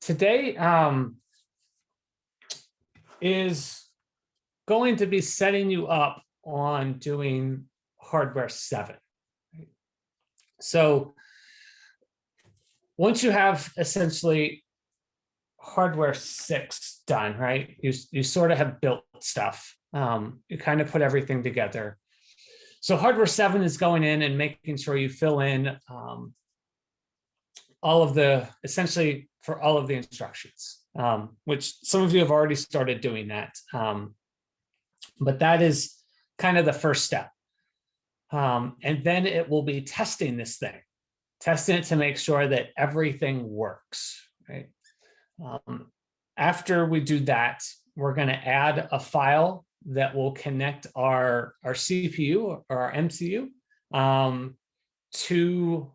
today is going to be setting you up on doing hardware 7. So once you have essentially hardware 6 done, right? You sort of have built stuff. You kind of put everything together. So hardware 7 is going in and making sure you fill in all of the, essentially for all of the instructions, which some of you have already started doing that. But that is kind of the first step. And then it will be testing this thing, testing it to make sure that everything works, right? After we do that, we're going to add a file that will connect our CPU or our MCU to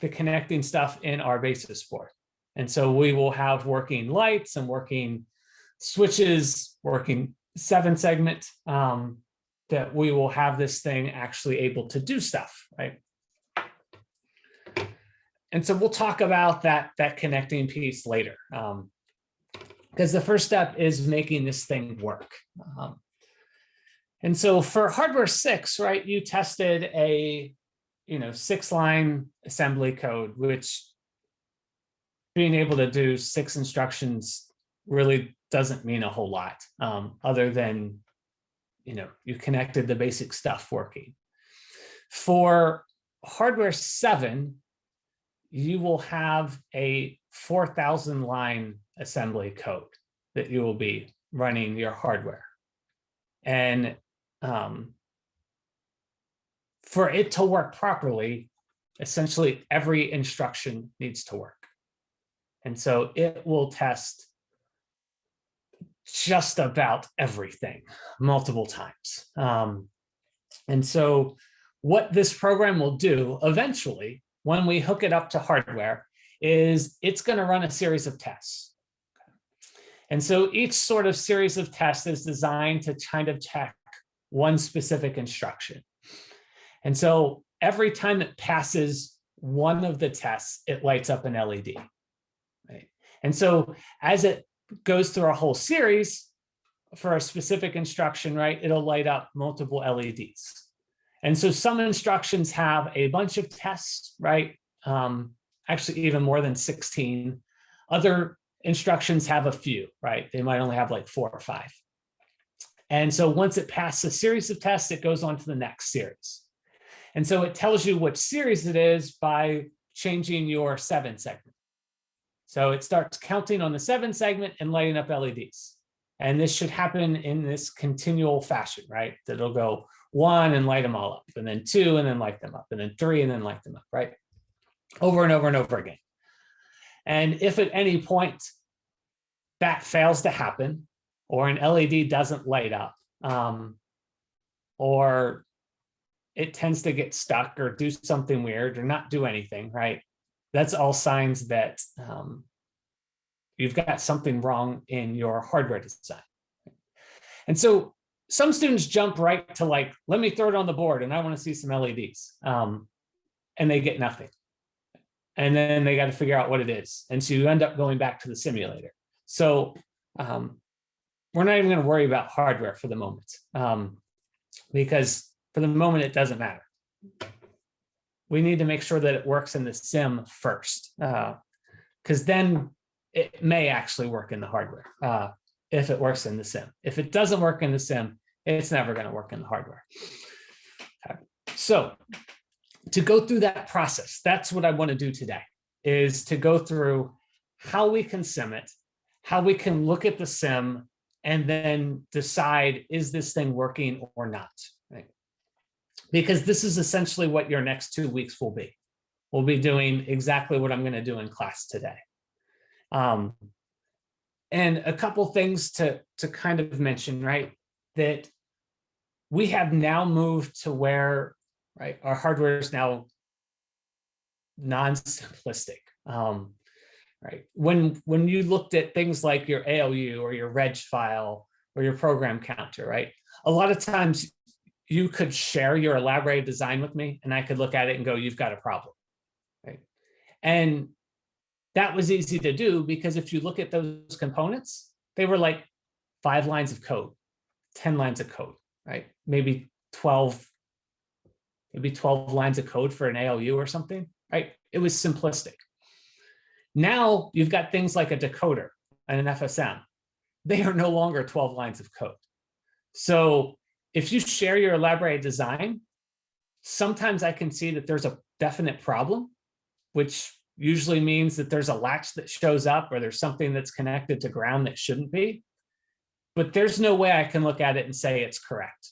the connecting stuff in our basis board. And so we will have working lights and working switches, working 7-segment, that we will have this thing actually able to do stuff, right? And so we'll talk about that connecting piece later, because the first step is making this thing work. And so for hardware 6, right, you tested a 6-line assembly code, which being able to do 6 instructions really doesn't mean a whole lot, other than you connected the basic stuff working. For hardware 7, you will have a 4,000 line assembly code that you will be running your hardware. And for it to work properly, essentially every instruction needs to work. And so it will test just about everything multiple times. And so what this program will do eventually, when we hook it up to hardware, is it's going to run a series of tests. And so each sort of series of tests is designed to kind of check one specific instruction. And so every time it passes one of the tests, it lights up an LED. Right? And so as it goes through a whole series for a specific instruction, right, it'll light up multiple LEDs. And so some instructions have a bunch of tests, right? Actually, even more than 16. Other instructions have a few, right? They might only have like 4 or 5. And so once it passes a series of tests, it goes on to the next series. And so it tells you which series it is by changing your 7-segment. So it starts counting on the 7-segment and lighting up LEDs. And this should happen in this continual fashion, right? That it'll go 1 and light them all up, and then 2 and then light them up, and then 3 and then light them up, right? Over and over and over again. And if at any point that fails to happen, or an LED doesn't light up, or it tends to get stuck or do something weird or not do anything, right? That's all signs that you've got something wrong in your hardware design. And so some students jump right to like, let me throw it on the board and I want to see some LEDs. And they get nothing. And then they got to figure out what it is. And so you end up going back to the simulator. So we're not even going to worry about hardware for the moment, because for the moment, it doesn't matter. We need to make sure that it works in the sim first, because then it may actually work in the hardware if it works in the sim. If it doesn't work in the sim, it's never going to work in the hardware. Okay. So to go through that process, that's what I want to do today, is to go through how we can sim it, how we can look at the sim, and then decide, is this thing working or not? Right? Because this is essentially what your next 2 weeks will be. We'll be doing exactly what I'm going to do in class today. And a couple things to kind of mention, right? That we have now moved to where, right, our hardware is now non-simplistic. Right? When you looked at things like your ALU or your reg file or your program counter, right? A lot of times you could share your elaborated design with me and I could look at it and go, you've got a problem, right? And that was easy to do because if you look at those components, they were like 5 lines of code, 10 lines of code, right? Maybe 12 lines of code for an ALU or something, right? It was simplistic. Now you've got things like a decoder and an FSM. They are no longer 12 lines of code. So if you share your elaborated design, sometimes I can see that there's a definite problem, which usually means that there's a latch that shows up or there's something that's connected to ground that shouldn't be. But there's no way I can look at it and say it's correct.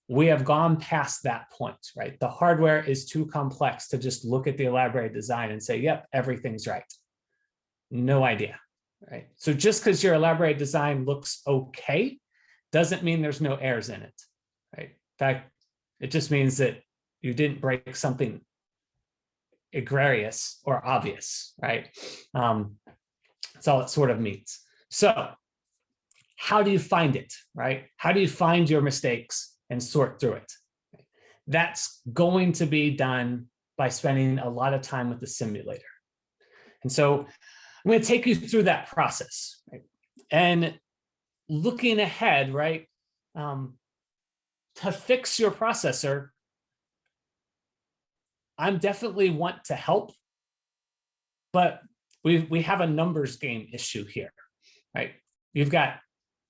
We have gone past that point, right? The hardware is too complex to just look at the elaborated design and say, yep, everything's right. No idea, right? So just because your elaborated design looks okay, doesn't mean there's no errors in it, right? In fact, it just means that you didn't break something egregious or obvious, right? That's all it sort of means. So how do you find it, right? How do you find your mistakes and sort through it? That's going to be done by spending a lot of time with the simulator. And so I'm going to take you through that process, right? And looking ahead, right, to fix your processor, I'm definitely want to help, but we have a numbers game issue here, right? You've got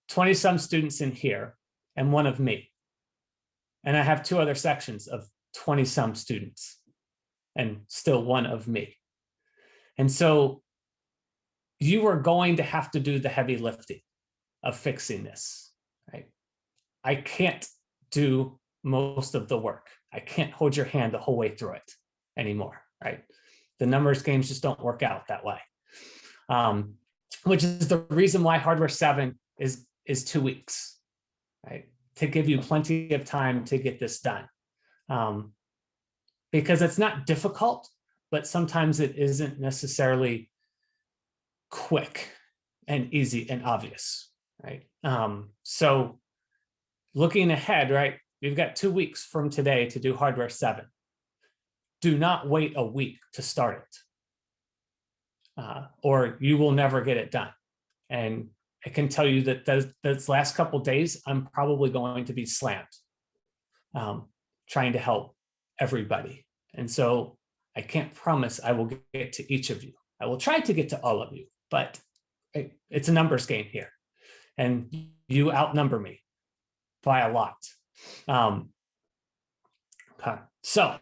20 some students in here and one of me. And I have 2 other sections of 20 some students and still one of me. And so you are going to have to do the heavy lifting of fixing this, right? I can't do most of the work. I can't hold your hand the whole way through it anymore, right? The numbers games just don't work out that way, which is the reason why Hardware 7 is 2 weeks, right? To give you plenty of time to get this done. Because it's not difficult, but sometimes it isn't necessarily quick and easy and obvious, right? So looking ahead, right? You've got 2 weeks from today to do Hardware 7. Do not wait a week to start it, or you will never get it done. And I can tell you that those last couple of days, I'm probably going to be slammed, trying to help everybody. And so I can't promise I will get to each of you. I will try to get to all of you, but it's a numbers game here. And you outnumber me by a lot. Okay. So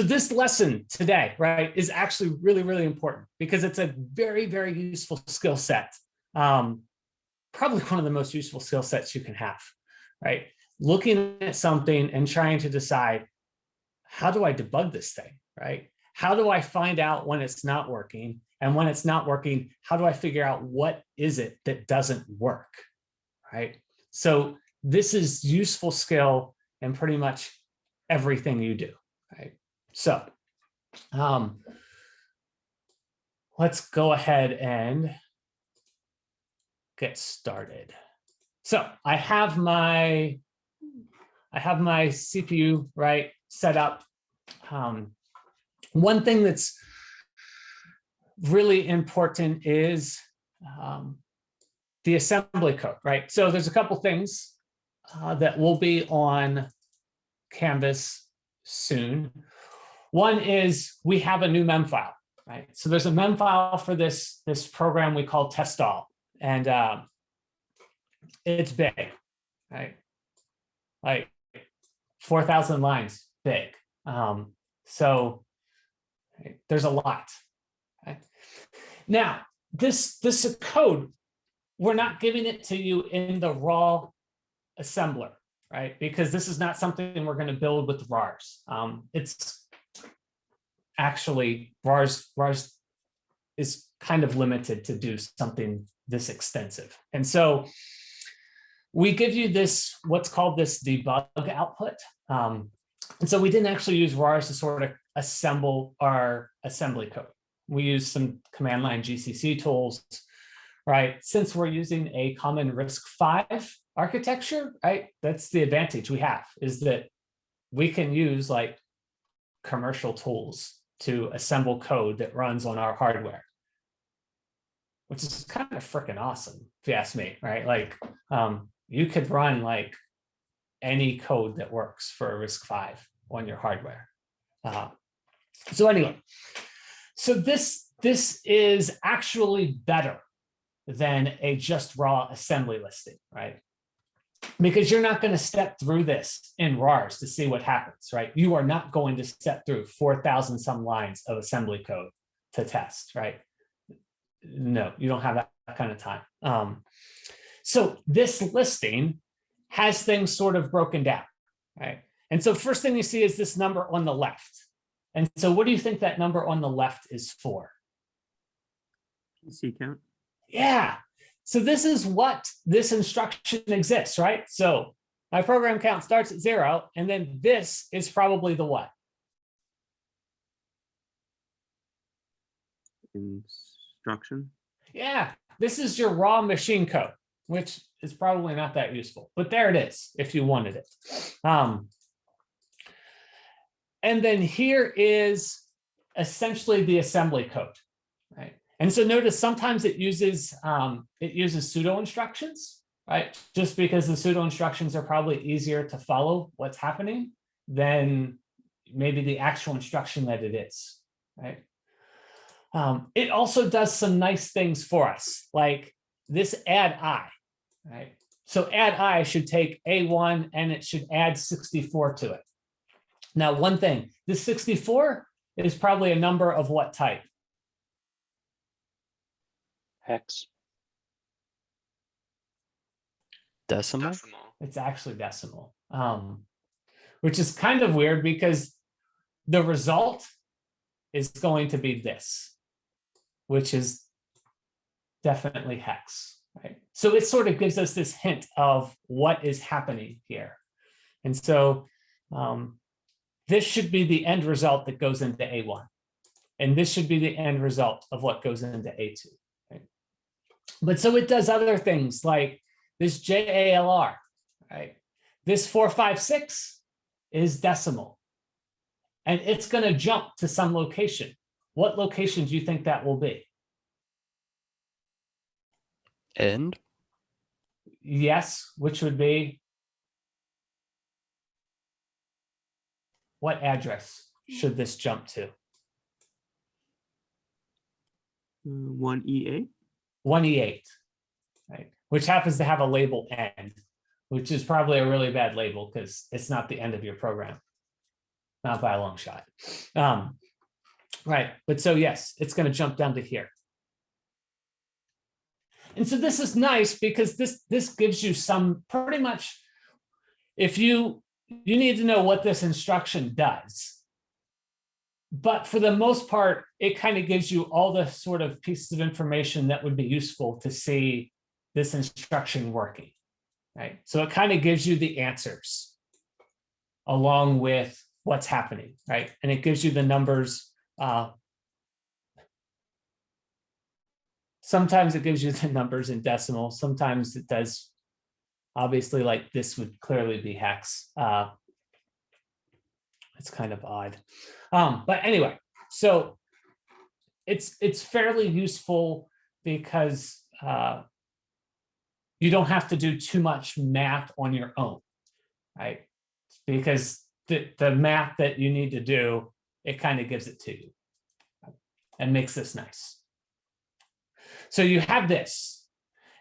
this lesson today, right, is actually really, really important because it's a very, very useful skill set. Probably one of the most useful skill sets you can have, right? Looking at something and trying to decide, how do I debug this thing, right? How do I find out when it's not working? And when it's not working, how do I figure out what is it that doesn't work, right? So this is useful skill in pretty much everything you do, right? So let's go ahead and get started. So I have my CPU, right, set up. One thing that's really important is the assembly code, right? So there's a couple things that will be on Canvas soon. One is we have a new mem file, right? So there's a mem file for this program we call testall, and it's big, right? Like 4,000 lines big. So right, there's a lot. Right? Now, this code, we're not giving it to you in the raw assembler, right? Because this is not something we're going to build with RARs. It's actually RARs is kind of limited to do something this extensive. And so we give you this, what's called this debug output. And so we didn't actually use RARs to sort of assemble our assembly code. We use some command line GCC tools, right? Since we're using a common RISC-V architecture, right? That's the advantage we have, is that we can use like commercial tools to assemble code that runs on our hardware. which is kind of freaking awesome, if you ask me, right? Like, you could run like any code that works for a RISC-V on your hardware. So anyway, so this is actually better than a just raw assembly listing, right? Because you're not going to step through this in RARs to see what happens, right? You are not going to step through 4,000 some lines of assembly code to test, right? No, you don't have that kind of time. So this listing has things sort of broken down, right? And so first thing you see is this number on the left. And so what do you think that number on the left is for? PC count. Yeah. So this is what this instruction exists, right? So my program count starts at 0, and then this is probably the what? Instruction. Yeah, this is your raw machine code, which is probably not that useful, but there it is if you wanted it. And then here is essentially the assembly code, right? And so notice sometimes it uses pseudo instructions, right? Just because the pseudo instructions are probably easier to follow what's happening than maybe the actual instruction that it is, right? It also does some nice things for us, like this add I, right? So add I should take A1 and it should add 64 to it. Now, one thing, this 64 is probably a number of what type? Hex. Decimal? It's actually decimal, which is kind of weird because the result is going to be this, which is definitely hex, right? So it sort of gives us this hint of what is happening here. And so this should be the end result that goes into A1. And this should be the end result of what goes into A2. Right? But so it does other things like this JALR, right? This 456 is decimal. And it's going to jump to some location. What location do you think that will be? End? Yes, which would be what address should this jump to? 1E8. 1E8, right? Which happens to have a label end, which is probably a really bad label because it's not the end of your program, not by a long shot. Right, but so yes, it's going to jump down to here. And so this is nice because this gives you some pretty much, if you need to know what this instruction does. But for the most part, it kind of gives you all the sort of pieces of information that would be useful to see this instruction working, right? So it kind of gives you the answers along with what's happening, right? And it gives you the numbers. Sometimes it gives you the numbers in decimal. Sometimes it does, obviously, like this would clearly be hex. It's kind of odd. But anyway, so it's fairly useful because you don't have to do too much math on your own, right? Because the math that you need to do, it kind of gives it to you and makes this nice. So you have this.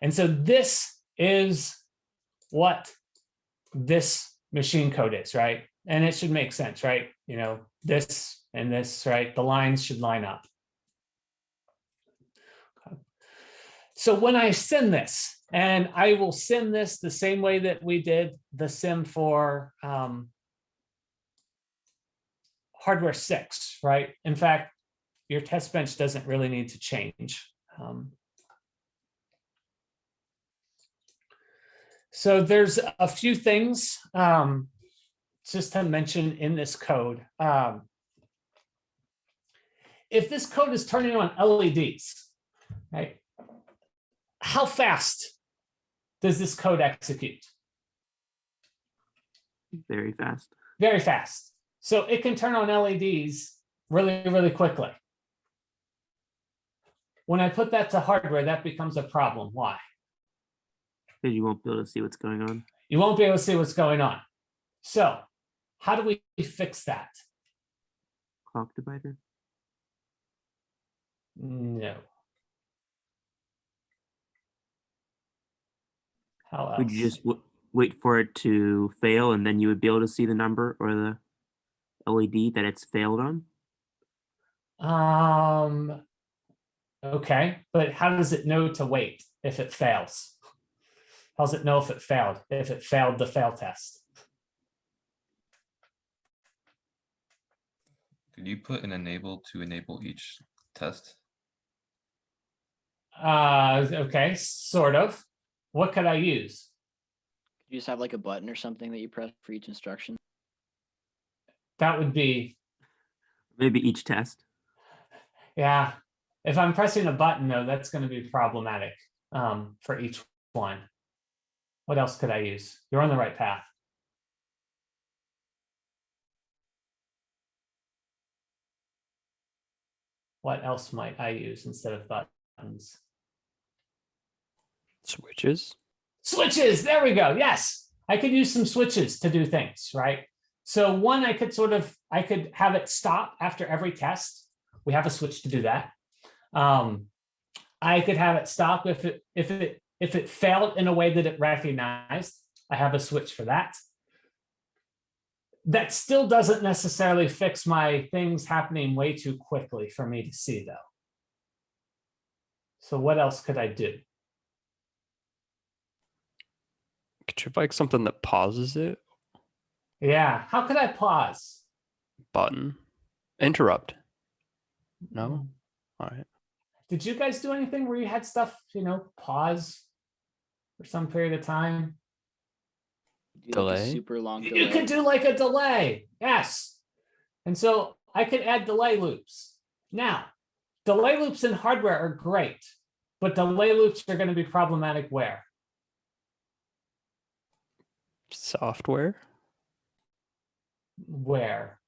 And so this is what this machine code is, right? And it should make sense, right? You know, this and this, right? The lines should line up. So when I sim this, and I will sim this the same way that we did the sim for hardware 6, right? In fact, your test bench doesn't really need to change. So there's a few things just to mention in this code. If this code is turning on LEDs, right? How fast does this code execute? Very fast. Very fast. So it can turn on LEDs really, really quickly. when I put that to hardware, that becomes a problem. Why? Because you won't be able to see what's going on. You won't be able to see what's going on. So how do we fix that? Clock divider. No. How else? Would you just wait for it to fail and then you would be able to see the number or the LED that it's failed on? Okay, but how does it know to wait if it fails? How does it know if it failed the fail test? Did you put an enable to enable each test? Okay, sort of. What could I use? You just have like a button or something that you press for each instruction. That would be, Maybe each test. yeah. If I'm pressing a button though, that's going to be problematic for each one. What else could I use? You're on the right path. What else might I use instead of buttons? Switches. Switches, there we go. Yes, I could use some switches to do things, right? So one, I could have it stop after every test. We have a switch to do that. I could have it stop if it failed in a way that it recognized. I have a switch for that. That still doesn't necessarily fix my things happening way too quickly for me to see though. So what else could I do? Could you have like something that pauses it? Yeah, how could I pause? Button. Interrupt. No? All right. Did you guys do anything where you had stuff, pause for some period of time? Do like a Delay? super long You delay. could do like a delay, yes. And so I could add delay loops. Now, delay loops in hardware are great, but delay loops are going to be problematic where? Software. Where?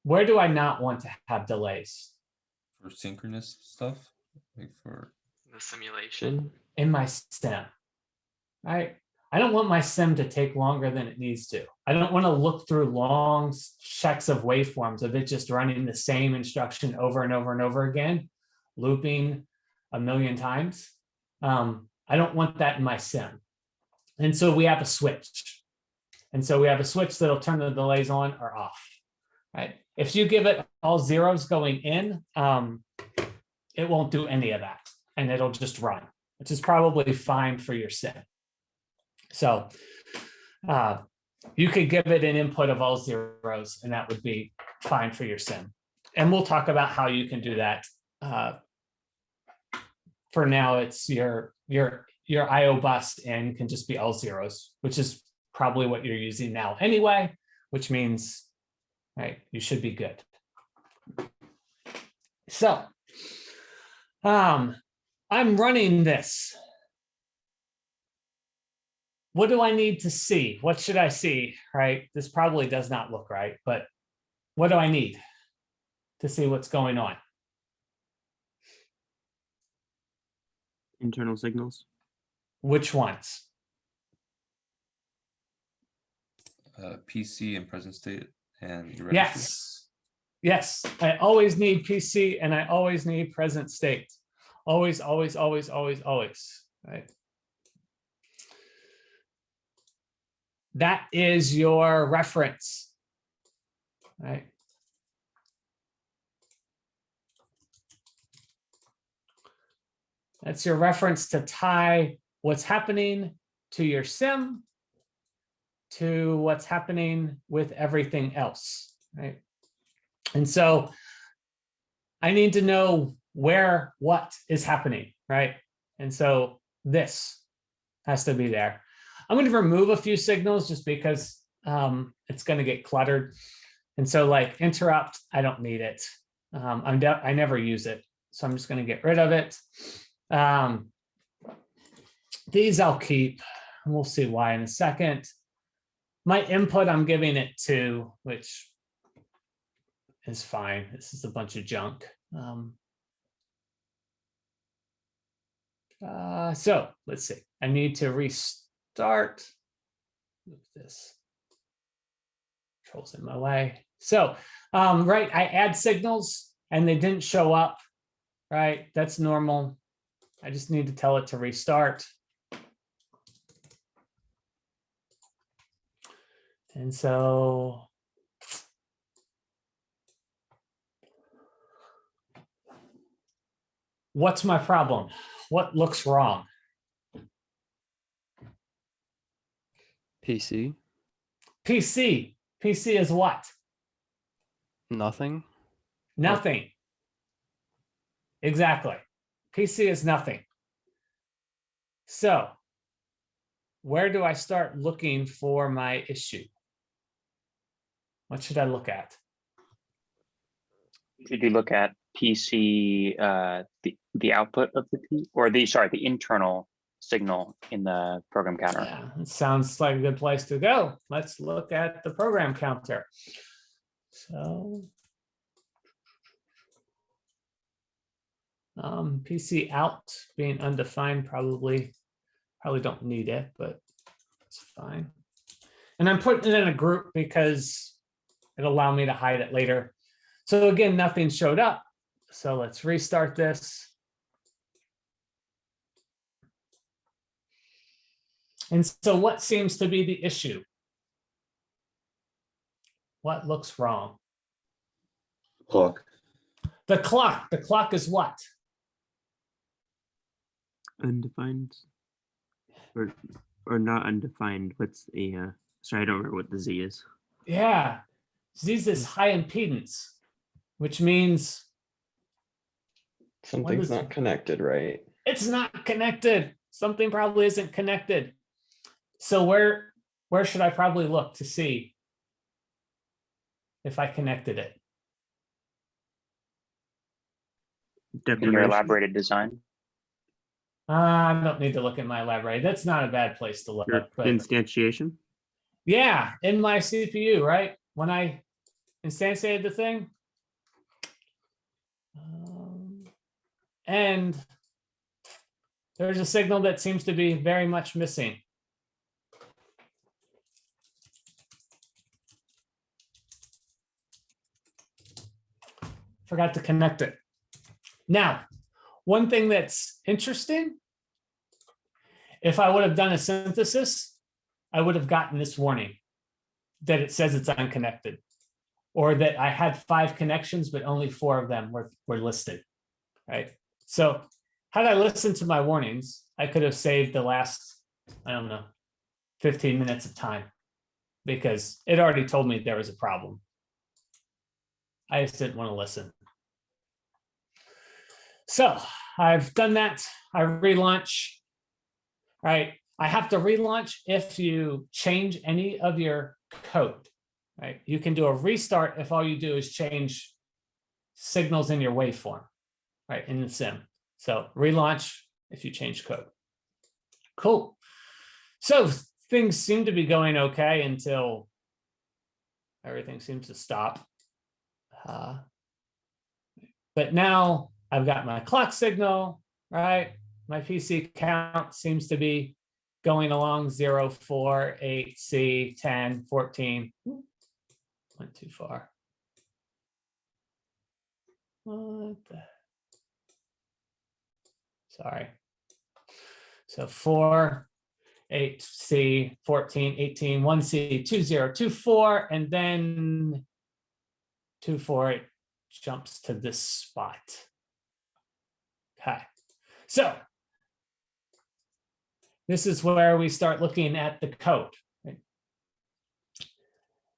Where do I not want to have delays? For synchronous stuff, like for The simulation. In my sim. I don't want my sim to take longer than it needs to. I don't want to look through long checks of waveforms of it just running the same instruction over and over and over again, looping a million times. I don't want that in my sim. And so we have a switch. And so we have a switch that'll turn the delays on or off, right? If you give it all zeros going in, it won't do any of that and it'll just run, which is probably fine for your sim. So you could give it an input of all zeros and that would be fine for your sim. And we'll talk about how you can do that. For now, it's your IO bus in can just be all zeros, which is probably what you're using now anyway, which means, right, you should be good. So I'm running this. What do I need to see? What should I see, right? This probably does not look right, but what do I need to see what's going on? Internal signals. Which ones? PC and present state and your registry. Yes. Yes, I always need PC and I always need present state. Always, always, always, always, always, right? That is your reference, right? That's your reference to tie what's happening to your sim to what's happening with everything else, right? And so I need to know where what is happening, right? And so this has to be there. I'm going to remove a few signals just because it's going to get cluttered. And so like interrupt, I don't need it. I never use it. So I'm just going to get rid of it. These I'll keep. We'll see why in a second. My input, I'm giving it 2, which is fine. This is a bunch of junk. So let's see. I need to restart. Move this. Controls in my way. So, right, I add signals and they didn't show up. Right, that's normal. I just need to tell it to restart. And so what's my problem? What looks wrong? PC, PC. PC is what? nothing. Nothing. Exactly. PC is nothing. So where do I start looking for my issue? What should I look at? Did you look at PC, the output of the P or the internal signal in the program counter? Yeah, it sounds like a good place to go. Let's look at the program counter. So PC out being undefined, probably don't need it, but it's fine. And I'm putting it in a group because it'll allow me to hide it later. So again, nothing showed up. So let's restart this. And so what seems to be the issue? What looks wrong? Clock. The clock. The clock is what? Undefined. Or not undefined. What's a sorry, I don't remember what the Z is. Yeah. Z is high impedance, which means Something's is not it? connected, right? it's not connected. Something probably isn't connected. So where should I probably look to see if I connected it? In your Declaration. elaborated design? I don't need to look at my elaborate. That's not a bad place to look. Your But instantiation. yeah, in my CPU, right? When I instantiated the thing. And there's a signal that seems to be very much missing. Forgot to connect it. Now, one thing that's interesting, if I would have done a synthesis, I would have gotten this warning that it says it's unconnected, or that I had 5 connections, but only 4 of them were listed, right? So had I listened to my warnings, I could have saved the last, I don't know, 15 minutes of time, because it already told me there was a problem. I just didn't want to listen. So I've done that. I relaunch, right? I have to relaunch if you change any of your code, right? You can do a restart if all you do is change signals in your waveform, right, in the sim. So relaunch if you change code. Cool. So things seem to be going okay until everything seems to stop. But now I've got my clock signal, right? My PC count seems to be going along 0, 4, 8, C, 10, 14. Went too far. What the? Sorry. So 4, 8, C, 14, 18, 1, C, 2, 0, 2, 4, and then 2, 4, it jumps to this spot. Okay. So this is where we start looking at the code. Right?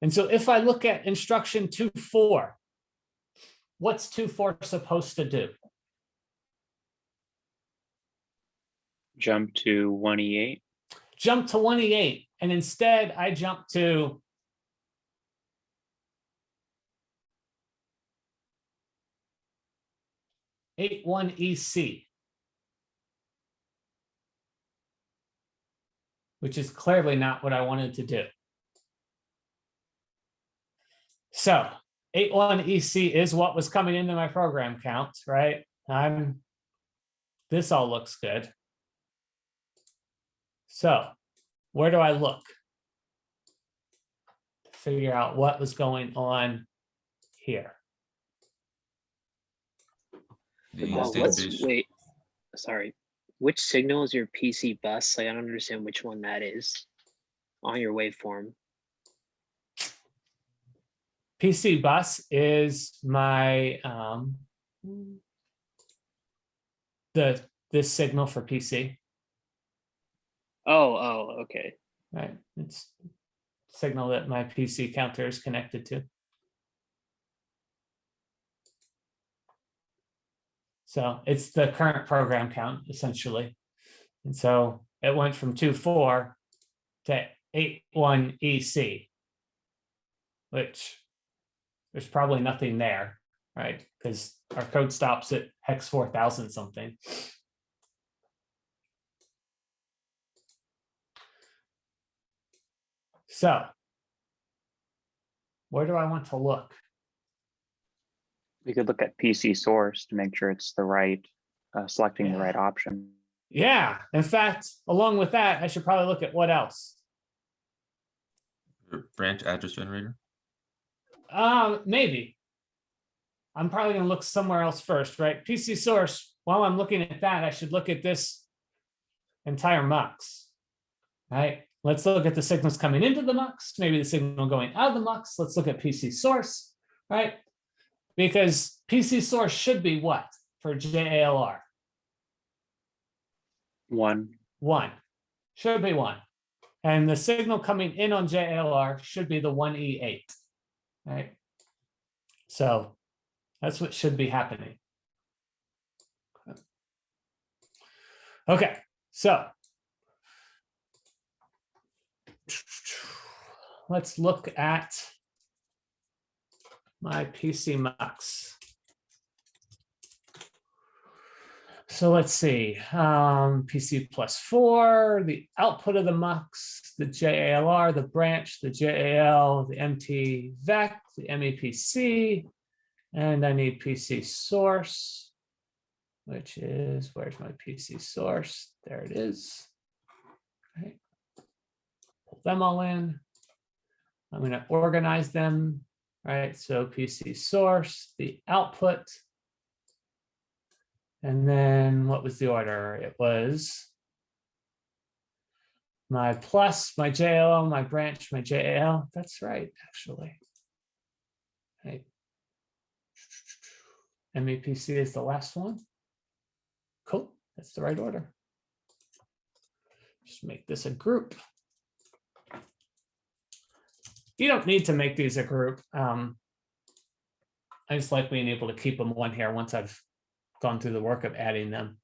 And so if I look at instruction 2.4, what's 2.4 supposed to do? Jump to 1E8. Jump to 1E8, and instead I jump to (8.1)EC, which is clearly not what I wanted to do. So 81 EC is what was coming into my program count, right? This all looks good. So where do I look? To figure out what was going on here. The Well, state What's base. wait? Sorry, which signal is your PC bus? Like, I don't understand which one that is on your waveform. PC bus is my this signal for PC, Oh, okay. right? It's signal that my PC counter is connected to. So it's the current program count essentially. And so it went from 2.4 to 8.1 EC, which there's probably nothing there, right? Because our code stops at hex 4000 something. So where do I want to look? We could look at PC source to make sure it's the right, selecting the Yeah. right option. Yeah, in fact, along with that, I should probably look at what else. Your branch address generator. Maybe. I'm probably gonna look somewhere else first, right? PC source, while I'm looking at that, I should look at this entire mux, right? Let's look at the signals coming into the mux, maybe the signal going out of the mux. Let's look at PC source, right? Because PC source should be what for JALR? 1. 1. Should be 1. And the signal coming in on JALR should be the 1E8, right? So that's what should be happening. Okay, so let's look at my PC mux. So let's see, PC +4, the output of the mux, the JALR, the branch, the JAL, the MT vec, the MEPC, and I need PC source, which is, where's my PC source? There it is. Right. Pull them all in. I'm going to organize them, right? So PC source, the output. And then what was the order? It was my plus, my JL, my branch, my JAL. That's right, actually. Right. MEPC is the last one. Cool, that's the right order. Just make this a group. You don't need to make these a group. I just like being able to keep them one here once I've gone through the work of adding them.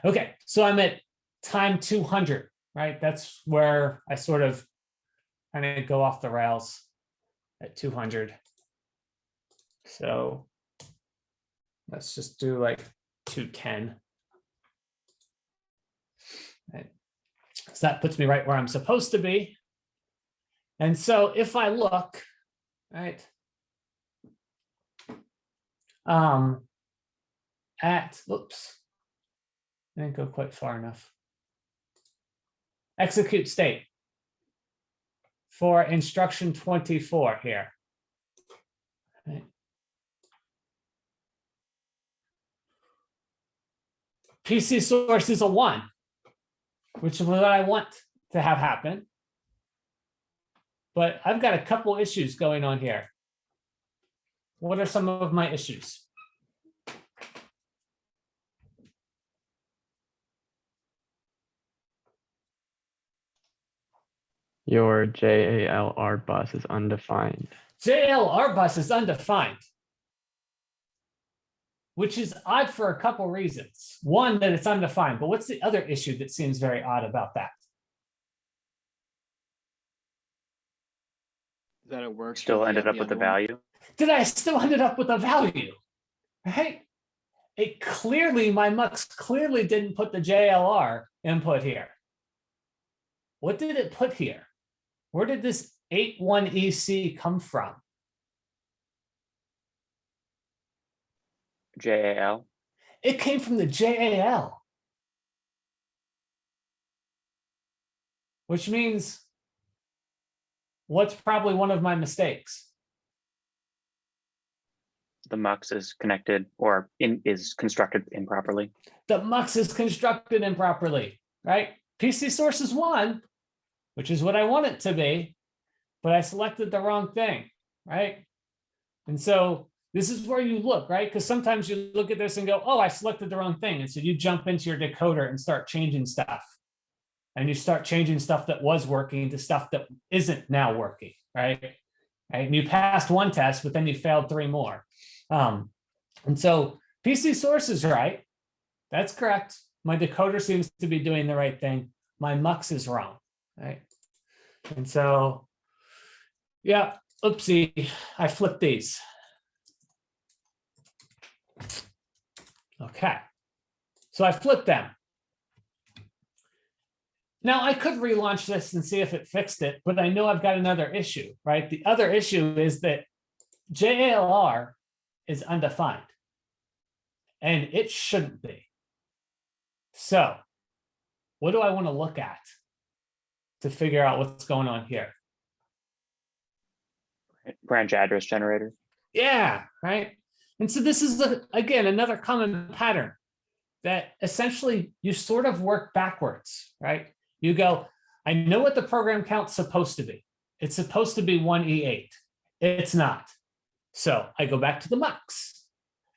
Okay, so I'm at time 200, right? That's where I sort of kind of go off the rails at 200. So let's just do like 210. Right. So that puts me right where I'm supposed to be. And so if I look, right, oops, I didn't go quite far enough. Execute state for instruction 24 here. Right. PC source is a 1, which is what I want to have happen. But I've got a couple issues going on here. What are some of my issues? Your JALR bus is undefined. JLR bus is undefined, which is odd for a couple reasons. One, that it's undefined, but what's the other issue that seems very odd about that? That it works. Still with ended up with the other one. value. Did I still ended up with a value? Right? It clearly, my mux clearly didn't put the JLR input here. What did it put here? Where did this 8.1 EC come from? JAL. It came from the JAL. Which means what's probably one of my mistakes? The mux is connected or is constructed improperly. The mux is constructed improperly, right? PC source is 1, which is what I want it to be, but I selected the wrong thing, right? And so this is where you look, right? Because sometimes you look at this and go, oh, I selected the wrong thing. And so you jump into your decoder and start changing stuff. And you start changing stuff that was working to stuff that isn't now working, right? And you passed 1 test, but then you failed 3 more. And so PC source is right. That's correct. My decoder seems to be doing the right thing. My mux is wrong, right? And so, yeah, oopsie, I flipped these. Okay, so I flipped them. Now I could relaunch this and see if it fixed it, but I know I've got another issue, right? The other issue is that JALR is undefined and it shouldn't be. So what do I want to look at to figure out what's going on here? Branch address generator. Yeah, right. And so this is, again, another common pattern that essentially you sort of work backwards, right? You go, I know what the program count's supposed to be. It's supposed to be 1E8. It's not. So I go back to the mux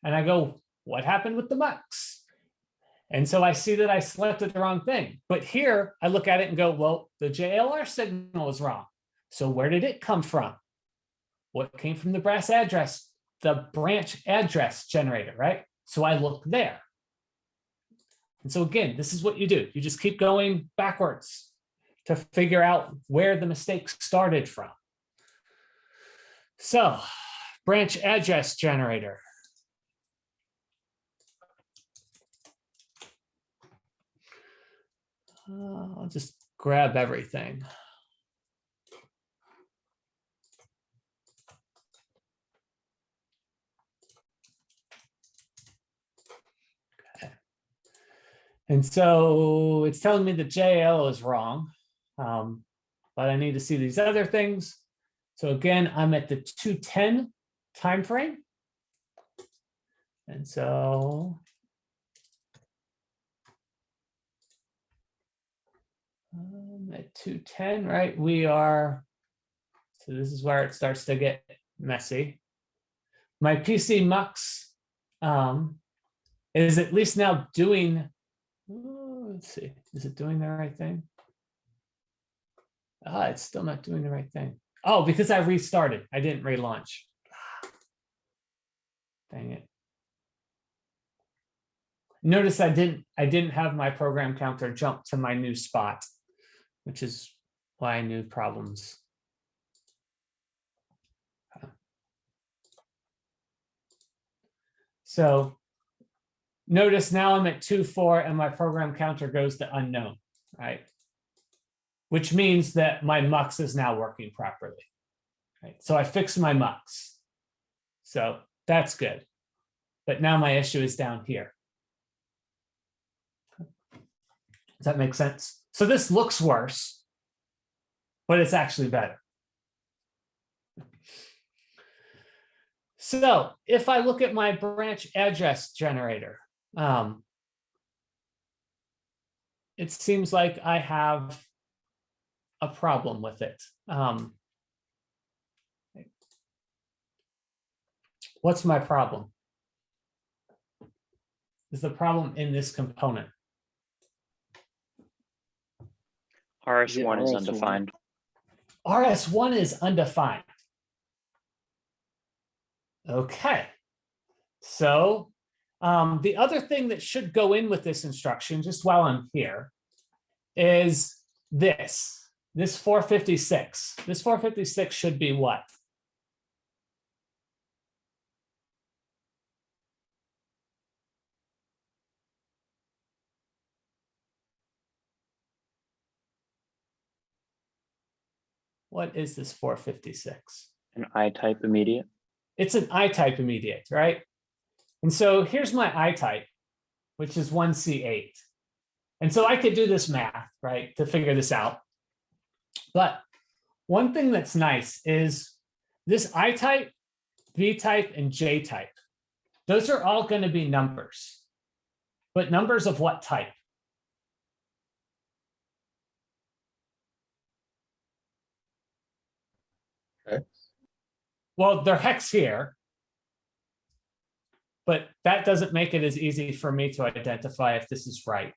and I go, what happened with the mux? And so I see that I selected the wrong thing. But here I look at it and go, well, the JLR signal is wrong. So where did it come from? What came from the branch address generator, right? So I look there. And so again, this is what you do. You just keep going backwards to figure out where the mistake started from. So branch address generator. I'll just grab everything. And so it's telling me the JL is wrong, but I need to see these other things. So again, I'm at the 210 time frame. And so at 210, right? We are, so this is where it starts to get messy. My PC mux is at least now doing, let's see, is it doing the right thing? It's still not doing the right thing. Oh, because I restarted. I didn't relaunch. Dang it. Notice I didn't have my program counter jump to my new spot, which is why I knew problems. So notice now I'm at 2.4 and my program counter goes to unknown, right? Which means that my mux is now working properly, right? So I fixed my mux. So that's good. But now my issue is down here. Does that make sense? So this looks worse, but it's actually better. So if I look at my branch address generator, it seems like I have a problem with it. What's my problem? Is the problem in this component? RS1 is undefined. RS1 is undefined. Okay. So the other thing that should go in with this instruction, just while I'm here, is this 456. This 456 should be what? What is this 456? An I-type immediate. It's an I-type immediate, right? And so here's my I type, which is 1C8. And so I could do this math, right, to figure this out. But one thing that's nice is this I type, V type, and J type. Those are all going to be numbers. But numbers of what type? Hex. Well, they're hex here. But that doesn't make it as easy for me to identify if this is right.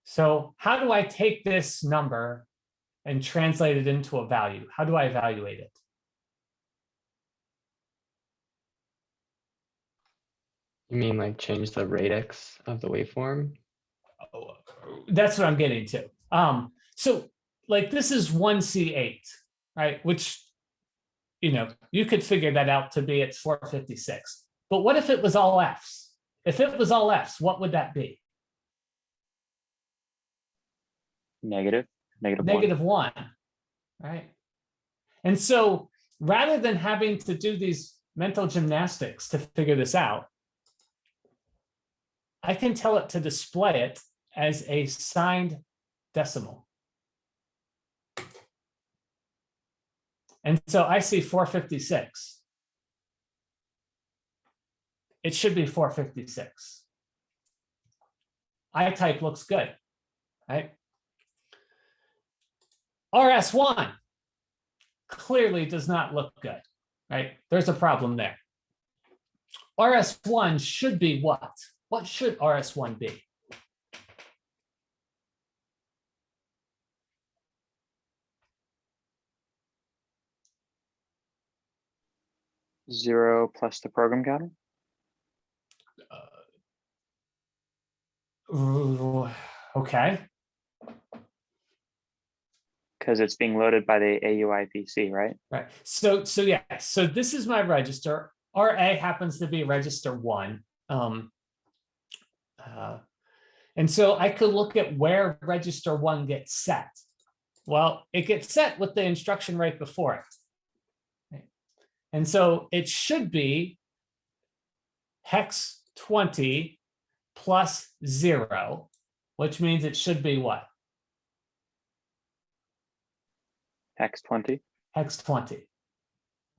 So how do I take this number and translate it into a value? How do I evaluate it? You mean like change the radix of the waveform? That's what I'm getting to. So like this is 1C8, right? Which, you know, you could figure that out to be at 456. But what if it was all Fs? If it was all Fs, what would that be? Negative, negative one. Negative 1, right? And so rather than having to do these mental gymnastics to figure this out, I can tell it to display it as a signed decimal. And so I see 456. It should be 456. I type looks good, right? RS1 clearly does not look good, right? There's a problem there. RS1 should be what? What should RS1 be? Zero plus the program counter. Okay. Because it's being loaded by the AUIPC, right? Right. So yeah. So this is my register. RA happens to be register 1. And so I could look at where register 1 gets set. Well, it gets set with the instruction right before it. Right. And so it should be hex 20 plus 0, which means it should be what? Hex 20. Hex 20,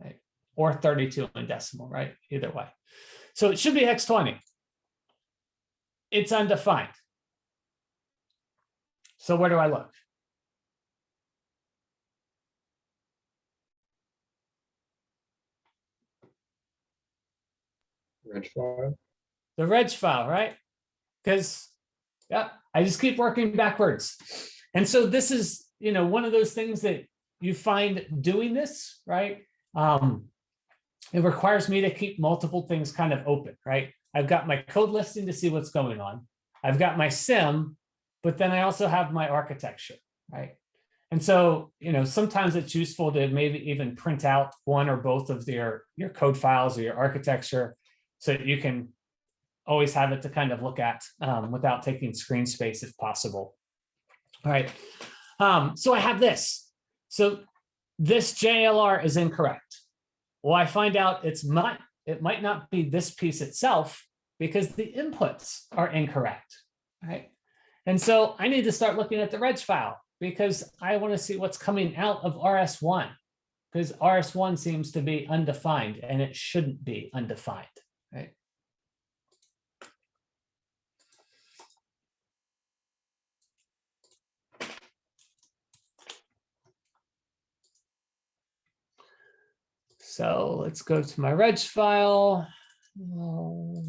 right? Or 32 in decimal, right? Either way. So it should be hex 20. It's undefined. So where do I look? Reg file. The reg file, right? Because yeah, I just keep working backwards. And so this is, you know, one of those things that you find doing this, right? It requires me to keep multiple things kind of open, right? I've got my code listing to see what's going on. I've got my sim, but then I also have my architecture, right? And so, you know, sometimes it's useful to maybe even print out one or both of your code files or your architecture so that you can always have it to kind of look at without taking screen space if possible. All right, so I have this. So this JLR is incorrect. Well, I find out it might not be this piece itself because the inputs are incorrect, right? And so I need to start looking at the reg file because I want to see what's coming out of RS1 because RS1 seems to be undefined and it shouldn't be undefined, right? So let's go to my reg file. Let's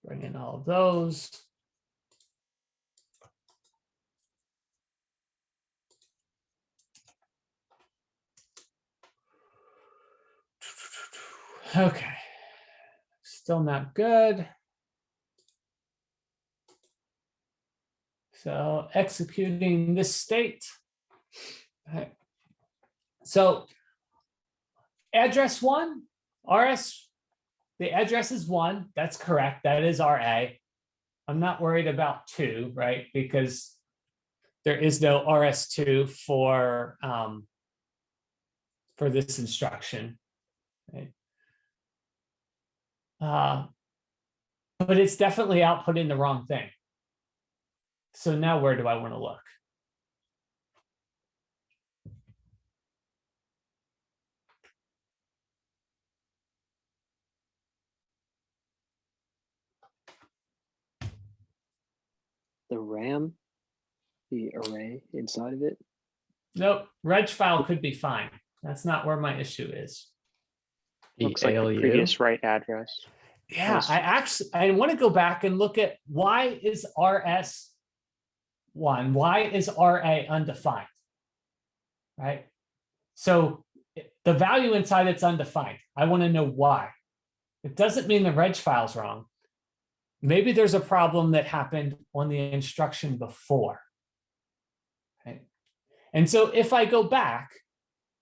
bring in all of those. Okay, still not good. So executing this state. Okay. So address 1, RS, the address is 1, that's correct, that is RA. I'm not worried about 2, right? Because there is no RS2 for this instruction. Right? But it's definitely outputting the wrong thing. So now where do I want to look? The RAM, the array inside of it. Nope, reg file could be fine. That's not where my issue is. The Looks like the ALU. previous write address. Yeah, Yes. I want to go back and look at why is RS1, why is RA undefined? Right? So the value inside it's undefined. I want to know why. It doesn't mean the reg file's wrong. Maybe there's a problem that happened on the instruction before. Right? And so if I go back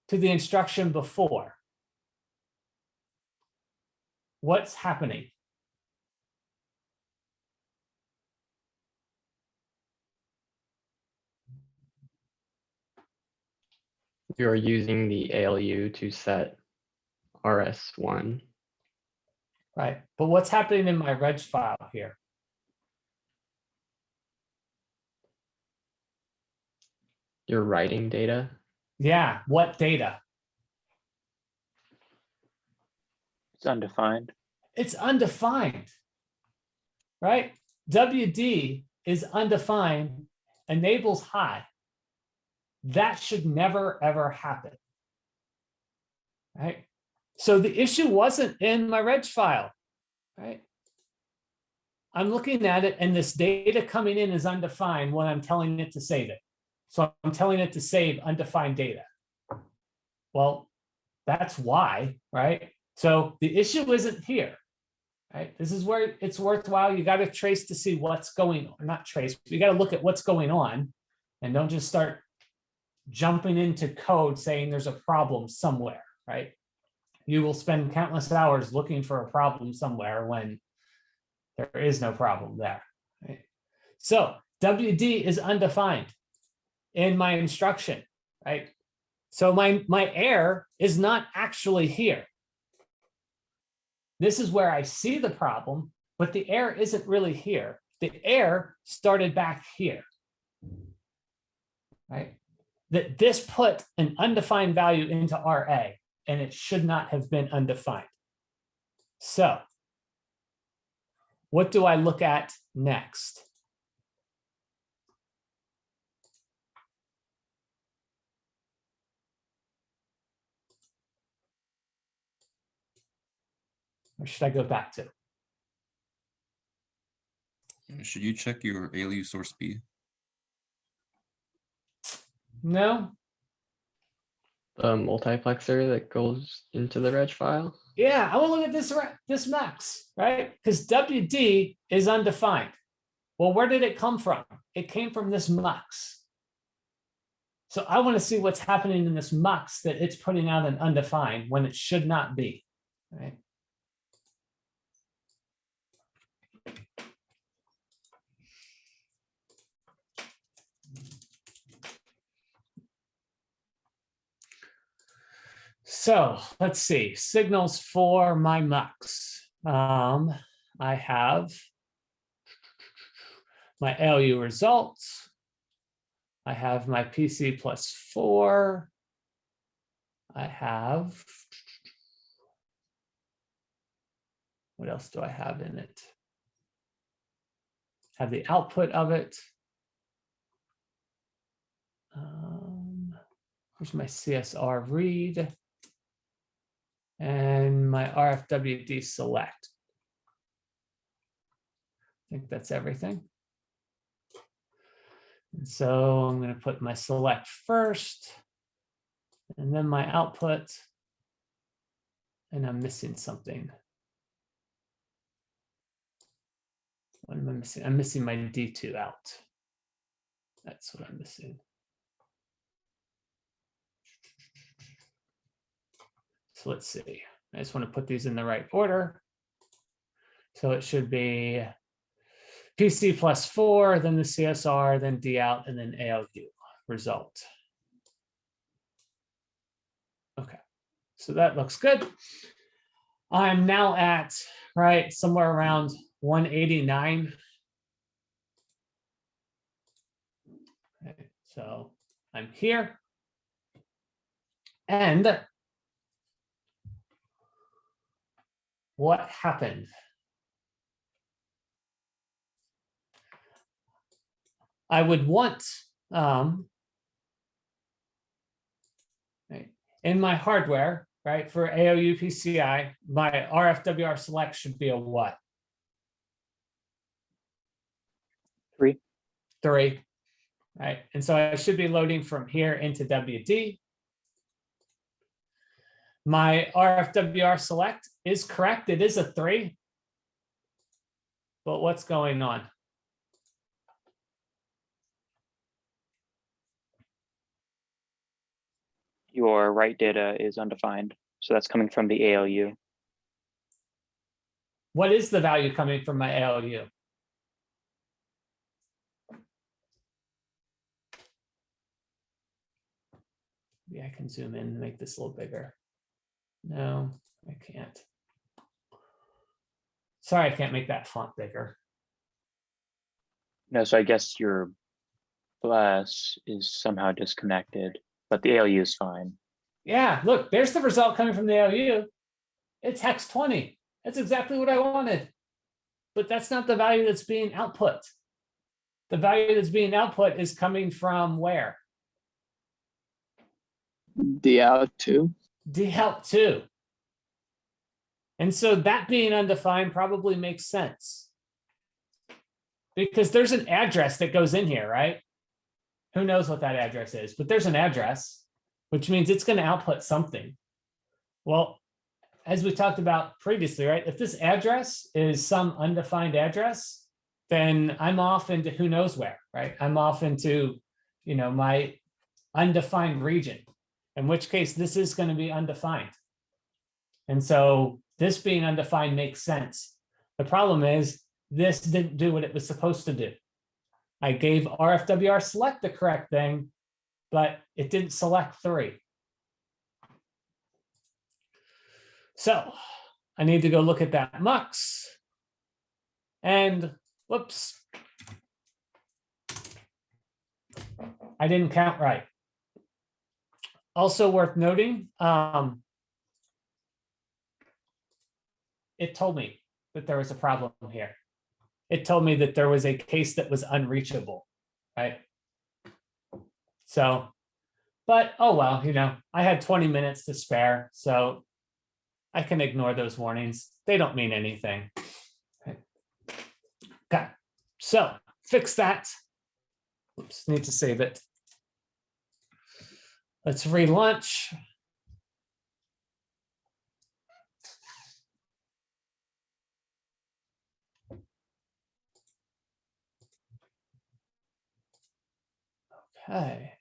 to the instruction before, what's happening? You're using the ALU to set RS1. Right? But what's happening in my reg file here? You're writing data. Yeah, what data? It's undefined. It's undefined. Right? WD is undefined, enables high. That should never, ever happen. Right? So the issue wasn't in my reg file, right? I'm looking at it and this data coming in is undefined when I'm telling it to save it. So I'm telling it to save undefined data. Well, that's why, right? So the issue isn't here, right? This is where it's worthwhile. You got to trace to see what's going on, not trace, you got to look at what's going on and don't just start jumping into code saying there's a problem somewhere, right? You will spend countless hours looking for a problem somewhere when there is no problem there. Right? So WD is undefined in my instruction, right? So my error is not actually here. This is where I see the problem, but the error isn't really here. The error started back here, right? That this put an undefined value into RA. And it should not have been undefined. So what do I look at next? Or should I go back to? Should you check your ALU source B? No. The multiplexer that goes into the reg file. Yeah, I want to look at this max, right? Because WD is undefined. Well, where did it come from? It came from this mux. So I want to see what's happening in this mux that it's putting out an undefined when it should not be, right? So let's see, signals for my mux. I have my ALU results. I have my PC +4. I have, what else do I have in it? Have the output of it. Here's my CSR read. And my RFWD select. I think that's everything. And so I'm going to put my select first, and then my output, and I'm missing something. What am I missing? I'm missing my D2 out. That's what I'm missing. So let's see. I just want to put these in the right order. So it should be PC plus 4, then the CSR, then D out, and then ALU result. Okay, so that looks good. I'm now at, right, somewhere around 189. Okay, so I'm here. And what happened? I would want, right, in my hardware, right, for AOU PCI, my RFWR select should be a what? 3. 3, right? And so I should be loading from here into WD. My RFWR select is correct. It is a 3. But what's going on? Your write data is undefined. So that's coming from the ALU. What is the value coming from my ALU? Maybe I can zoom in and make this a little bigger. No, I can't. Sorry, I can't make that font bigger. No, so I guess your bus is somehow disconnected, but the ALU is fine. Yeah, look, there's the result coming from the ALU. It's hex 20. That's exactly what I wanted. But that's not the value that's being output. The value that's being output is coming from where? D out 2. D out 2. And so that being undefined probably makes sense. Because there's an address that goes in here, right? Who knows what that address is, but there's an address, which means it's going to output something. Well, as we talked about previously, right? If this address is some undefined address, then I'm off into who knows where, right? I'm off into, you know, my undefined region, in which case this is going to be undefined. And so this being undefined makes sense. The problem is this didn't do what it was supposed to do. I gave RFWR select the correct thing, but it didn't select 3. So I need to go look at that mux. And whoops. I didn't count right. Also worth noting, it told me that there was a problem here. It told me that there was a case that was unreachable, right? So, but oh well, you know, I had 20 minutes to spare, so I can ignore those warnings. They don't mean anything. Okay, so fix that. Oops, need to save it. Let's relaunch. Okay.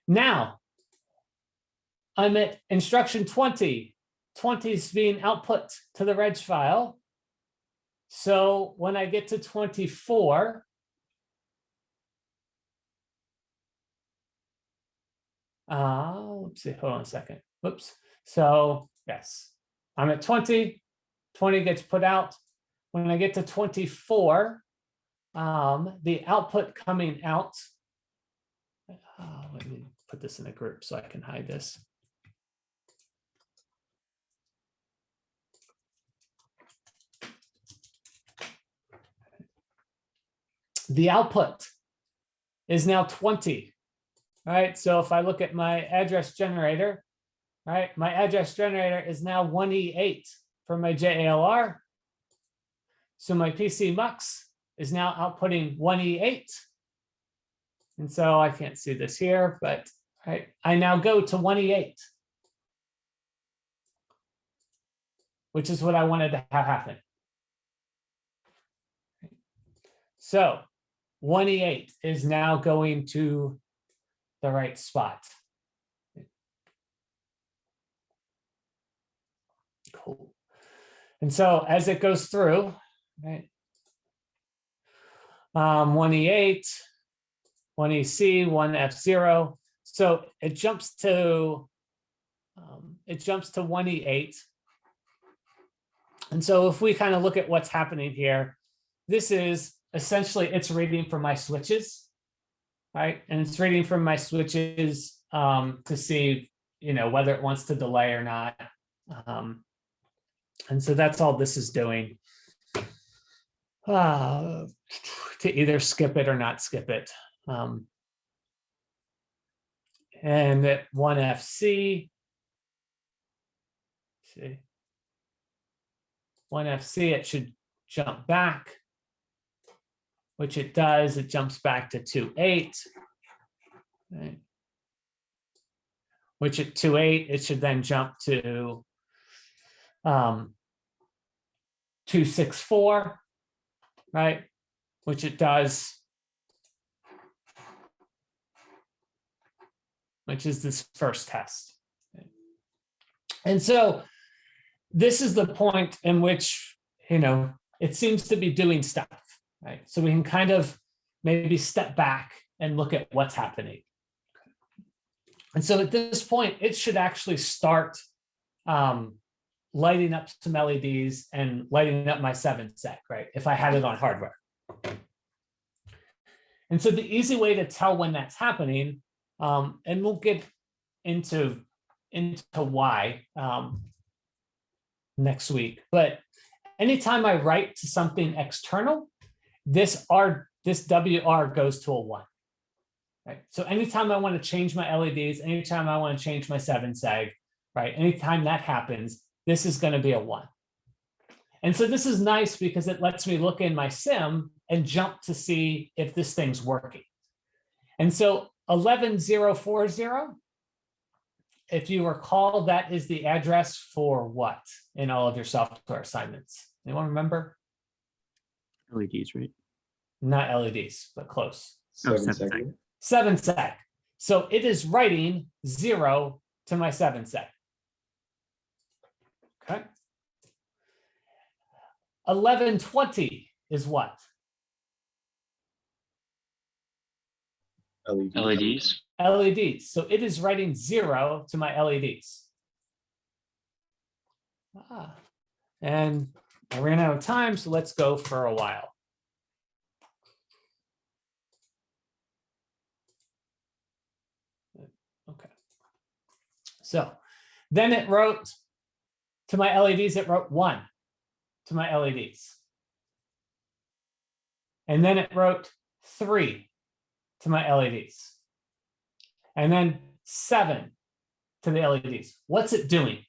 Now I'm at instruction 20. 20 is being output to the reg file. So when I get to 24, let's see, hold on a second. Whoops. So yes, I'm at 20. 20 gets put out. When I get to 24, the output coming out. Let me put this in a group so I can hide this. The output is now 20, right? So if I look at my address generator, right, my address generator is now 1E8 for my JALR. So my PC mux is now outputting 1E8. And so I can't see this here, but right, I now go to 1E8, which is what I wanted to have happen. So 1E8 is now going to the right spot. Cool. And so as it goes through, right, one E8, one EC, one F0. So it jumps to one E8. And so if we kind of look at what's happening here, this is essentially it's reading from my switches, right? And it's reading from my switches to see, whether it wants to delay or not. And so that's all this is doing. To either skip it or not skip it. And at one FC, see, one FC, it should jump back, which it does. It jumps back to 2.8, right? Which at 2.8, it should then jump to 2.64, right? Which it does, which is this first test. And so this is the point in which, it seems to be doing stuff, right? So we can kind of maybe step back and look at what's happening. And so at this point, it should actually start lighting up some LEDs and lighting up my 7-sec, right? If I had it on hardware. And so the easy way to tell when that's happening, and we'll get into why next week, but anytime I write to something external, this WR goes to a 1. Right. So anytime I want to change my LEDs, anytime I want to change my 7-seg, right? Anytime that happens, this is going to be a 1. And so this is nice because it lets me look in my sim and jump to see if this thing's working. And so 11040, if you recall, that is the address for what in all of your software assignments? Anyone remember? LEDs, right? Not LEDs, but close. Oh, 7-sec. 7-sec. So it is writing 0 to my 7-sec. Okay. 1120 is what? LEDs. LEDs. So it is writing 0 to my LEDs. And I ran out of time, so let's go for a while. Okay. So then it wrote to my LEDs, it wrote 1 to my LEDs. And then it wrote 3 to my LEDs. And then 7 to the LEDs. What's it doing?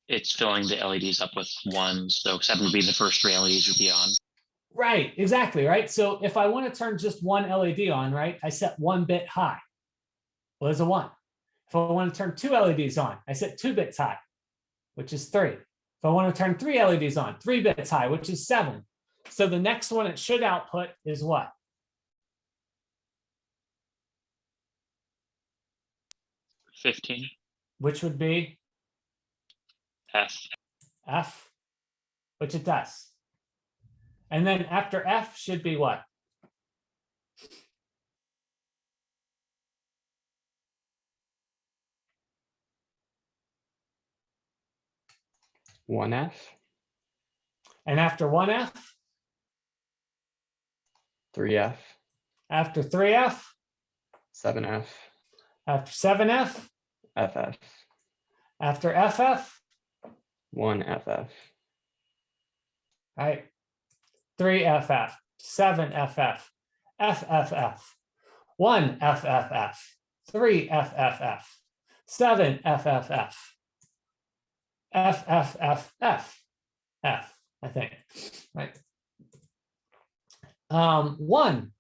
It's filling the LEDs up with 1, so 7 would be the first 3 LEDs would be on. Right, exactly, right? So if I want to turn just one LED on, right, I set 1 bit high. Well, there's a 1. If I want to turn 2 LEDs on, I set 2 bits high, which is 3. If I want to turn 3 LEDs on, 3 bits high, which is 7. So the next one it should output is what? 15. Which would be F. F, which it does. And then after F should be what? One F, And after 1F, 3F, after 3F, 7F, after 7F, FF, after FF, 1FF, right? 3FF, 7FF, FFF, 1FFF, 3FFF, 7FFF, FFFF, F, I think, right? 1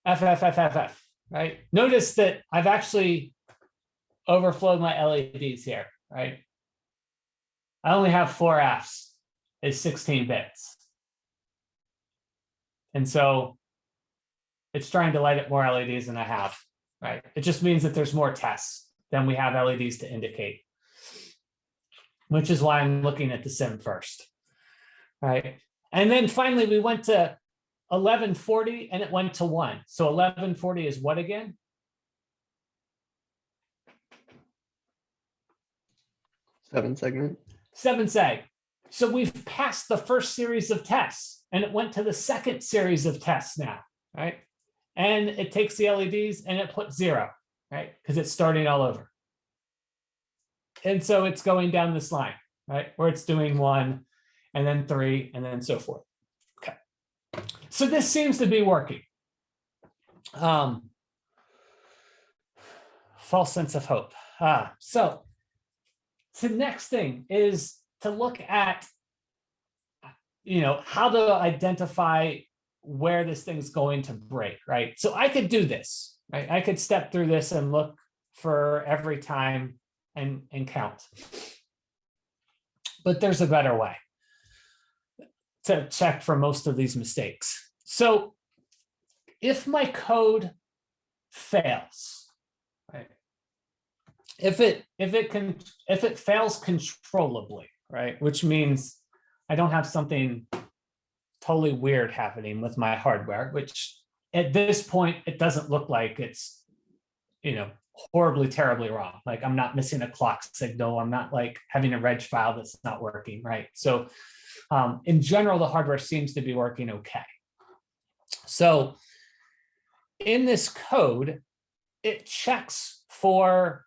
FFFFF, right? Notice that I've actually overflowed my LEDs here, right? I only have 4 Fs, is 16 bits. And so it's trying to light up more LEDs than I have, right? It just means that there's more tests than we have LEDs to indicate, which is why I'm looking at the sim first. right? And then finally, we went to 1140 and it went to 1. So 1140 is what again? Seven segment. 7 seg. So we've passed the first series of tests and it went to the second series of tests now, right? And it takes the LEDs and it puts 0, right? Because it's starting all over. And so it's going down this line, right? Where it's doing 1 and then 3 and then so forth. Okay. So this seems to be working. False sense of hope. So the next thing is to look at, how to identify where this thing's going to break, right? So I could do this, right? I could step through this and look for every time and count. But there's a better way to check for most of these mistakes. So if my code fails, right? If it fails controllably, right? Which means I don't have something totally weird happening with my hardware, which at this point, it doesn't look like it's, horribly, terribly wrong. Like I'm not missing a clock signal. I'm not like having a reg file that's not working, right? So in general, the hardware seems to be working okay. So in this code, it checks for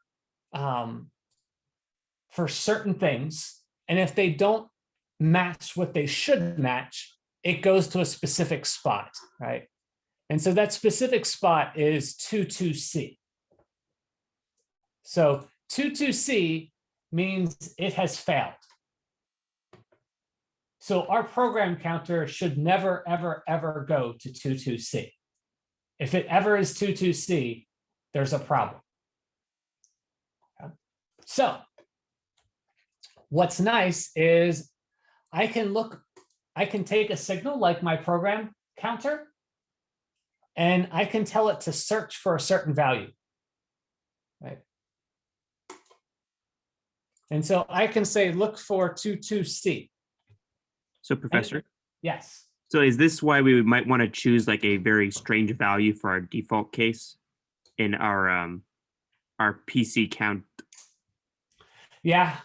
certain things. And if they don't match what they should match, it goes to a specific spot, right? And so that specific spot is 22C. So 22C means it has failed. So our program counter should never, ever, ever go to 22C. If it ever is 22C, there's a problem. Okay. So what's nice is I can take a signal like my program counter, and I can tell it to search for a certain value, right? And so I can say, look for 22C. So Professor, Yes. so is this why we might want to choose like a very strange value for our default case in our PC count? Yeah.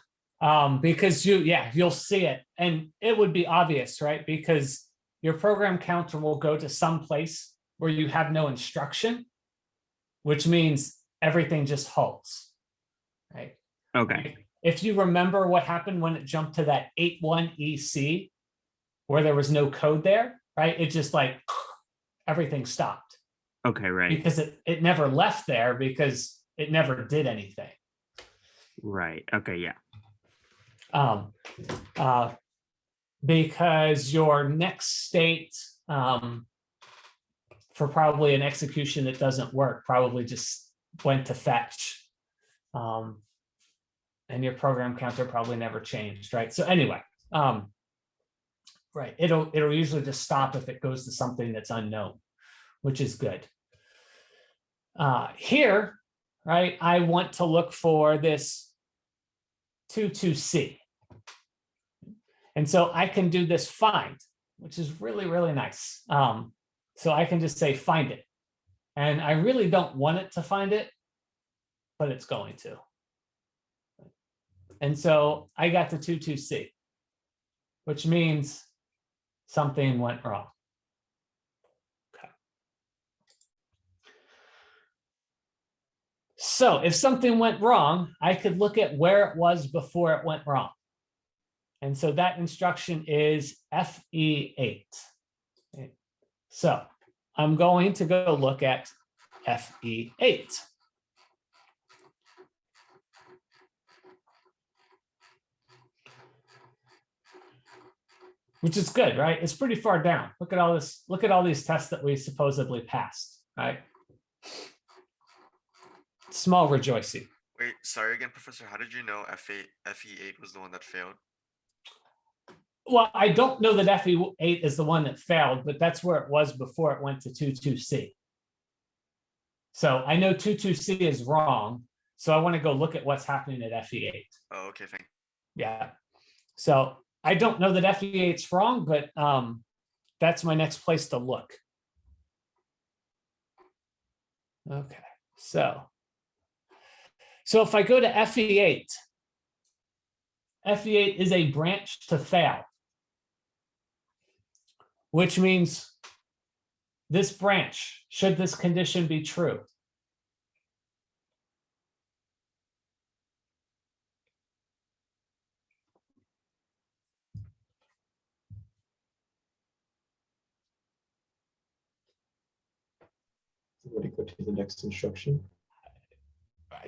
Because you'll see it and it would be obvious, right? Because your program counter will go to some place where you have no instruction, which means everything just halts, right? Okay. If you remember what happened when it jumped to that 81EC, where there was no code there, right? It just like everything stopped. Okay, right. Because it never left there because it never did anything. Right. Okay, yeah. Because your next state for probably an execution that doesn't work probably just went to fetch. And your program counter probably never changed, right? So anyway, right, it'll usually just stop if it goes to something that's unknown, which is good. Here, right, I want to look for this 22C. And so I can do this find, which is really, really nice. So I can just say find it. And I really don't want it to find it, but it's going to. And so I got the 22C, which means something went wrong. Okay. So if something went wrong, I could look at where it was before it went wrong. And so that instruction is FE8. Okay. So I'm going to go look at FE8. Which is good, right? It's pretty far down. Look at all this. Look at all these tests that we supposedly passed, right? Small rejoicing. Wait, sorry again, Professor. How did you know FE8 was the one that failed? Well, I don't know that FE8 is the one that failed, but that's where it was before it went to 22C. So I know 22C is wrong. So I want to go look at what's happening at FE8. Oh, okay, thank you. Yeah. So I don't know that FE8's wrong, but that's my next place to look. Okay, so if I go to FE8, FE8 is a branch to fail, which means this branch, should this condition be true, What do you go to the next instruction?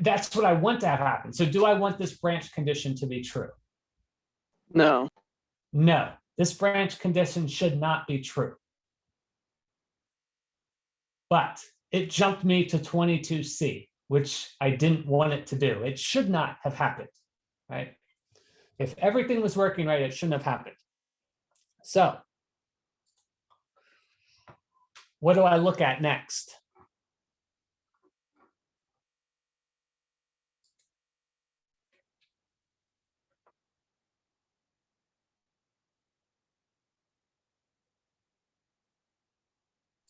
that's what I want to have happen. So do I want this branch condition to be true? No. No, this branch condition should not be true. But it jumped me to 22C, which I didn't want it to do. It should not have happened, right? If everything was working right, it shouldn't have happened. So what do I look at next?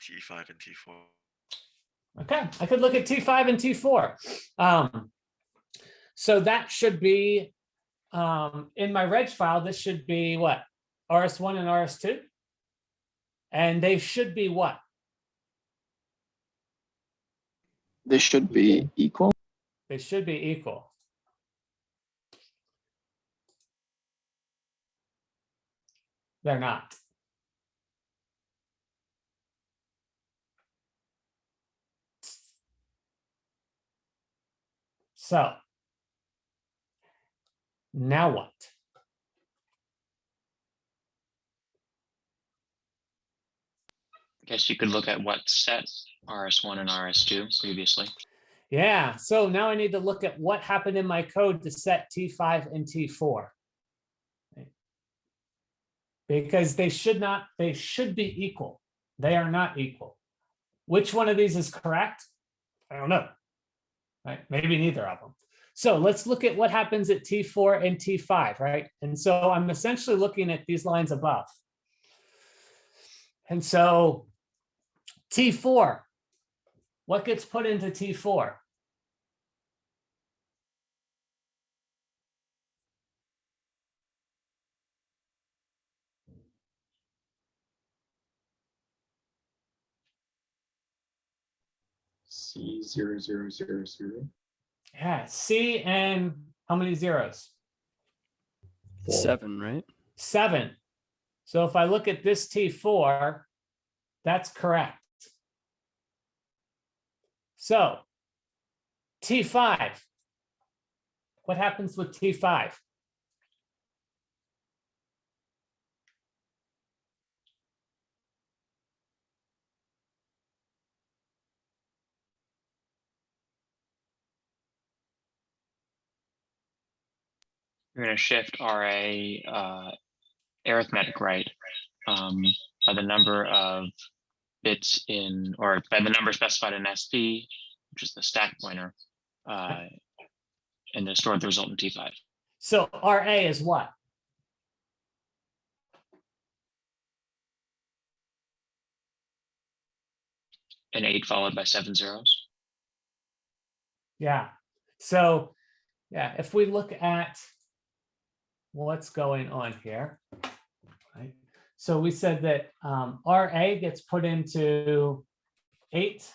T5 and T4. Okay, I could look at T5 and T4. So that should be, in my reg file, this should be what? RS1 and RS2? And they should be what? This should be equal. They should be equal. They're not. So now what? Guess you could look at what set RS1 and RS2 previously. Yeah, so now I need to look at what happened in my code to set T5 and T4. Because they should be equal. They are not equal. Which one of these is correct? I don't know. Right? Maybe neither of them. So let's look at what happens at T4 and T5, right? And so I'm essentially looking at these lines above. And so T4, what gets put into T4? C0000. Yeah, C and how many zeros? 7, right? 7. So if I look at this T4, that's correct. So T5, what happens with T5? You're going to shift RA arithmetic right by the number of bits in, or by the number specified in SP, which is the stack pointer, and then store the result in T5. So RA is what? An 8 followed by 7 zeros. Yeah. So yeah, if we look at what's going on here, right? So we said that RA gets put into 8.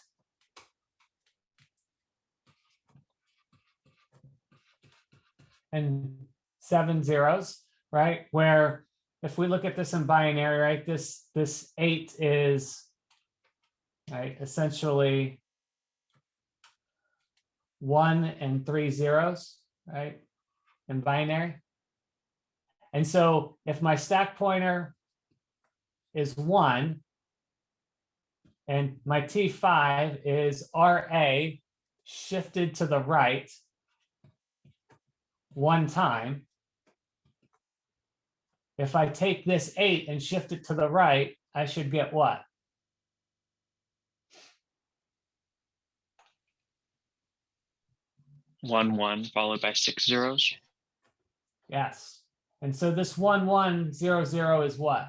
And 7 zeros, right? Where if we look at this in binary, right, this 8 is, right, essentially 1 and 3 zeros, right, in binary. And so if my stack pointer is 1 and my T5 is RA shifted to the right 1 time, if I take this 8 and shift it to the right, I should get what? One followed by 6 zeros. Yes. And so this 1100 is what?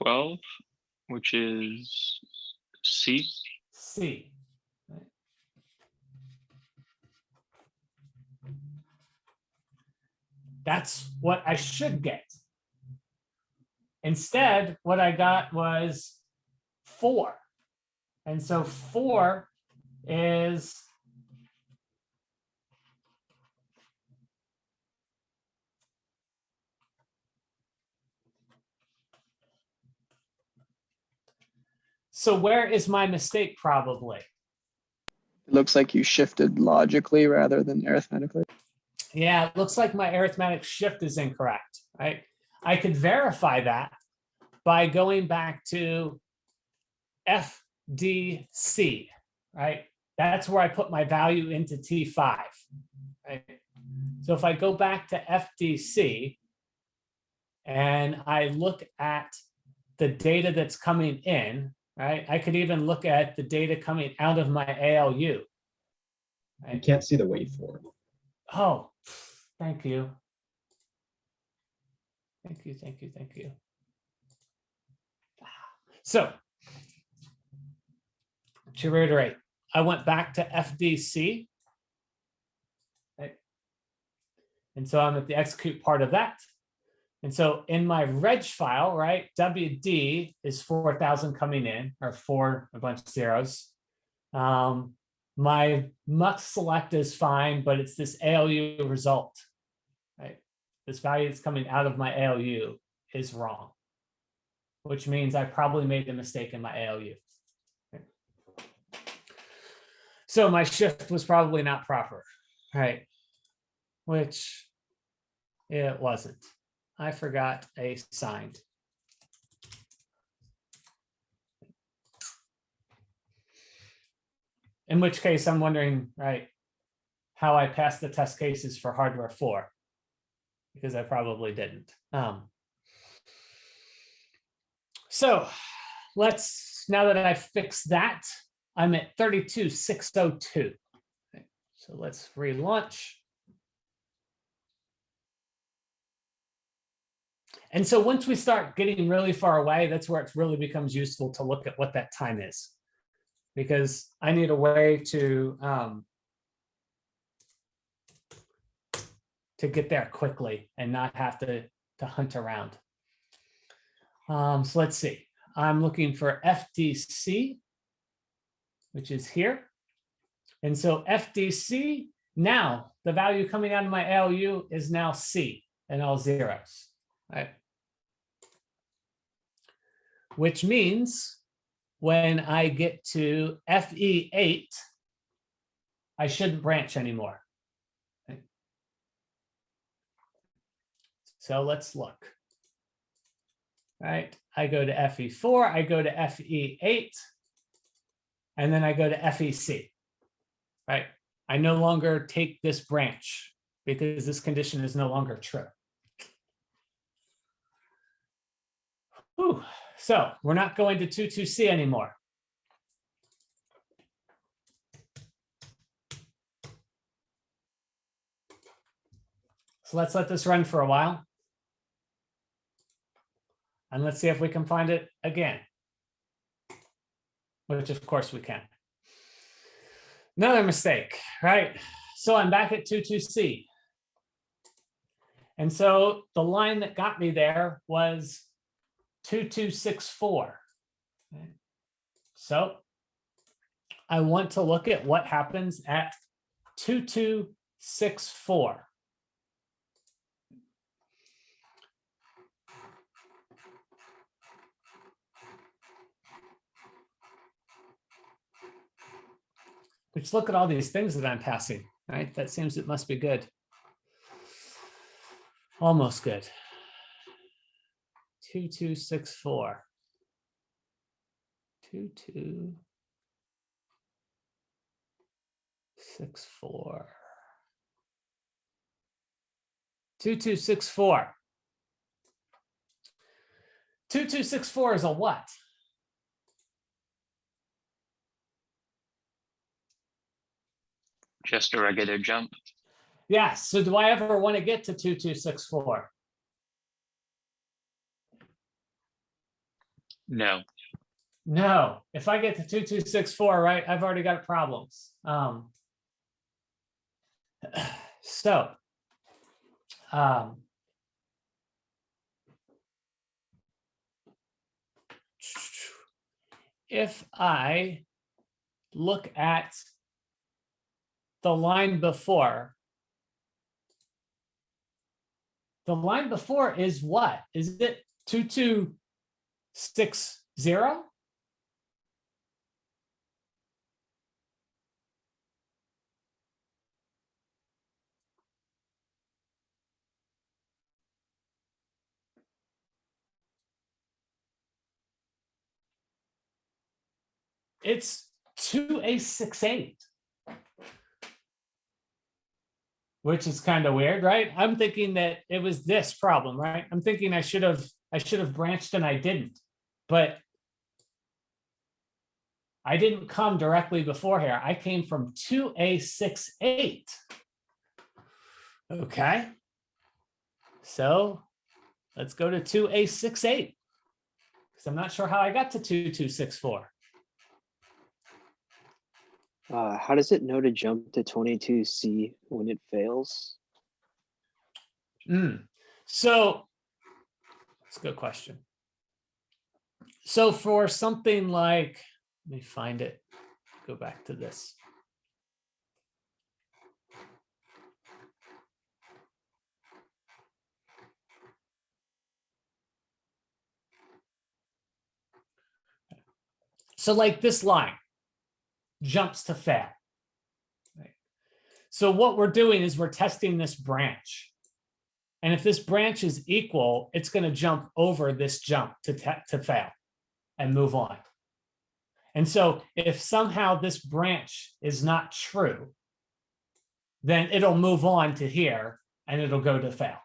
$12, which is C. C. Right. That's what I should get. Instead, what I got was 4. And so 4 is so where is my mistake probably? It looks like you shifted logically rather than arithmetically. Yeah, it looks like my arithmetic shift is incorrect, right? I could verify that by going back to FDC, right? That's where I put my value into T5, right? So if I go back to FDC and I look at the data that's coming in, right? I could even look at the data coming out of my ALU. You Right? can't see the waveform. Oh, thank you. Thank you, thank you, thank you. So, to reiterate, I went back to FDC. Right? And so I'm at the execute part of that. And so in my reg file, right, WD is 4,000 coming in, or 4, a bunch of zeros. My mux select is fine, but it's this ALU result, right? This value that's coming out of my ALU is wrong, which means I probably made a mistake in my ALU. Okay. So my shift was probably not proper, right? Which it wasn't. I forgot a signed. In which case I'm wondering, right, how I passed the test cases for hardware 4, because I probably didn't. So let's, now that I've fixed that, I'm at 32,602. Okay, so let's relaunch. And so once we start getting really far away, that's where it really becomes useful to look at what that time is, because I need a way to get there quickly and not have to hunt around. So let's see. I'm looking for FDC, which is here. And so FDC, now the value coming out of my ALU is now C and all zeros. Right. Which means when I get to FE8, I shouldn't branch anymore. Okay. So let's look. Right, I go to FE4, I go to FE8, and then I go to FEC. Right, I no longer take this branch because this condition is no longer true. Whew. So we're not going to 22C anymore. So let's let this run for a while. And let's see if we can find it again, which of course we can. Another mistake, right? So I'm back at 22C. And so the line that got me there was 2264. Okay. So I want to look at what happens at 2264. Which, look at all these things that I'm passing, right? That seems it must be good. Almost good. 2264. 2264. 2264. 2264 is a what? just a regular jump. Yeah, so do I ever want to get to 2264? No. No, if I get to 2264, right, I've already got problems. So, if I look at the line before, the line before is what? Is it 2260? It's 2868. Which is kind of weird, right? I'm thinking that it was this problem, right? I'm thinking I should have branched and I didn't, but I didn't come directly before here. I came from 2A68. Okay. So let's go to 2A68 because I'm not sure how I got to 2264. How does it know to jump to 22C when it fails? So that's a good question. So for something like, let me find it, go back to this. So like this line jumps to fail. Right? So what we're doing is we're testing this branch. And if this branch is equal, it's going to jump over this jump to fail and move on. And so if somehow this branch is not true, then it'll move on to here and it'll go to fail.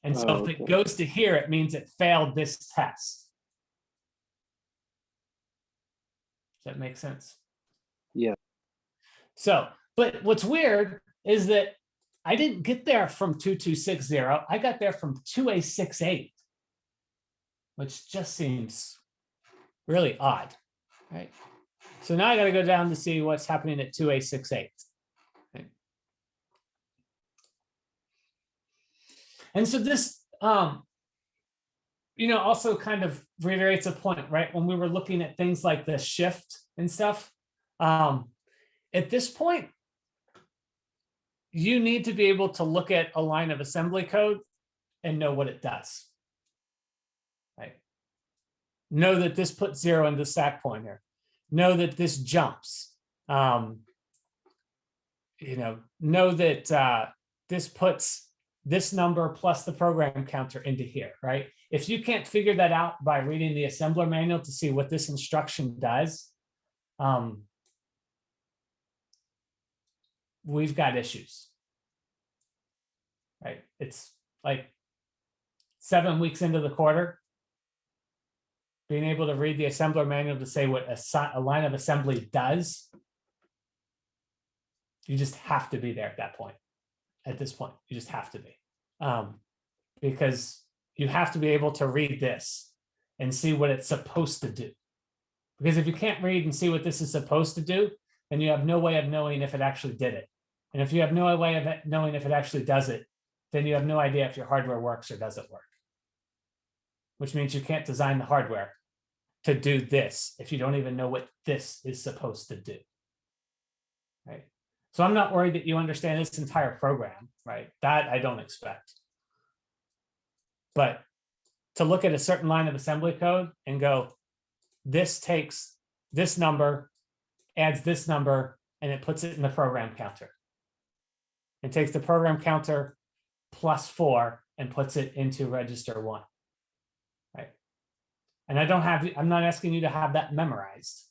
And so if it goes to here, it means it failed this test. Does that make sense? Yeah. So, but what's weird is that I didn't get there from 2260. I got there from 2A68, which just seems really odd, right? So now I got to go down to see what's happening at 2A68. Okay. And so this, also kind of reiterates a point, right? When we were looking at things like the shift and stuff, at this point, you need to be able to look at a line of assembly code and know what it does. Right? Know that this puts 0 in the stack pointer. Know that this jumps. Know that this puts this number plus the program counter into here, right? If you can't figure that out by reading the assembler manual to see what this instruction does, we've got issues, right? It's like 7 weeks into the quarter, being able to read the assembler manual to say what a line of assembly does, you just have to be there at that point. At this point, you just have to be, because you have to be able to read this and see what it's supposed to do. Because if you can't read and see what this is supposed to do, then you have no way of knowing if it actually did it. And if you have no way of knowing if it actually does it, then you have no idea if your hardware works or doesn't work. Which means you can't design the hardware to do this if you don't even know what this is supposed to do. Right? So I'm not worried that you understand this entire program, right? That I don't expect. But to look at a certain line of assembly code and go, this takes this number, adds this number, and it puts it in the program counter. It takes the program counter plus 4 and puts it into register 1. Right? And I'm not asking you to have that memorized,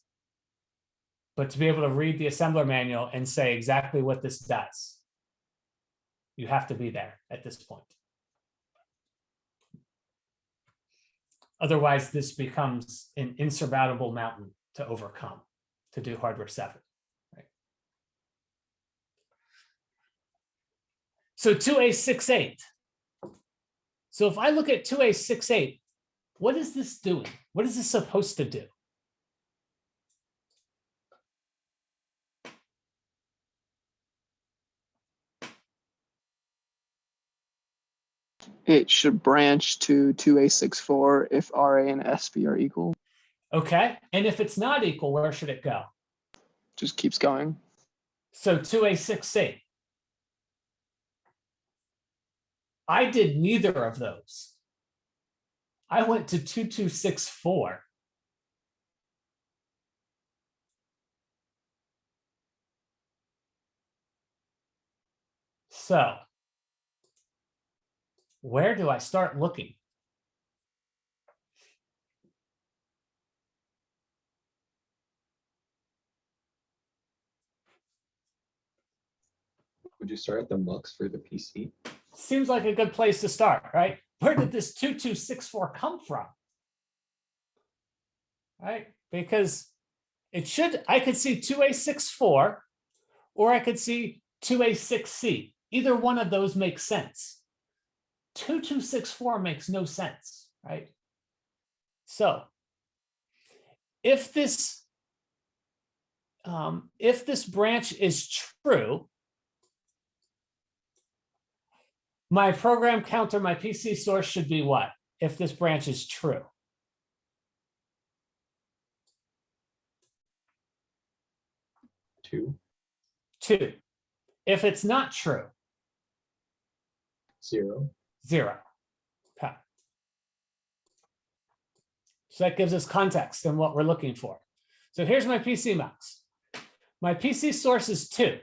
but to be able to read the assembler manual and say exactly what this does. You have to be there at this point. Otherwise, this becomes an insurmountable mountain to overcome to do hardware 7. Right? So 2A68. So if I look at 2A68, what is this doing? What is this supposed to do? It should branch to 2A64 if RA and SP are equal. Okay, and if it's not equal, where should it go? Just keeps going. So 2A68. I did neither of those. I went to 2264. So where do I start looking? Would you start at the mux for the PC? Seems like a good place to start, right? Where did this 2264 come from? Right? Because it should, I could see 2A64 or I could see 2A6C. Either one of those makes sense. 2264 makes no sense, right? So if this branch is true, my program counter, my PC source should be what? If this branch is true. Two, 2. If it's not true, 0. 0. Okay. So that gives us context and what we're looking for. So here's my PC mux. My PC source is 2.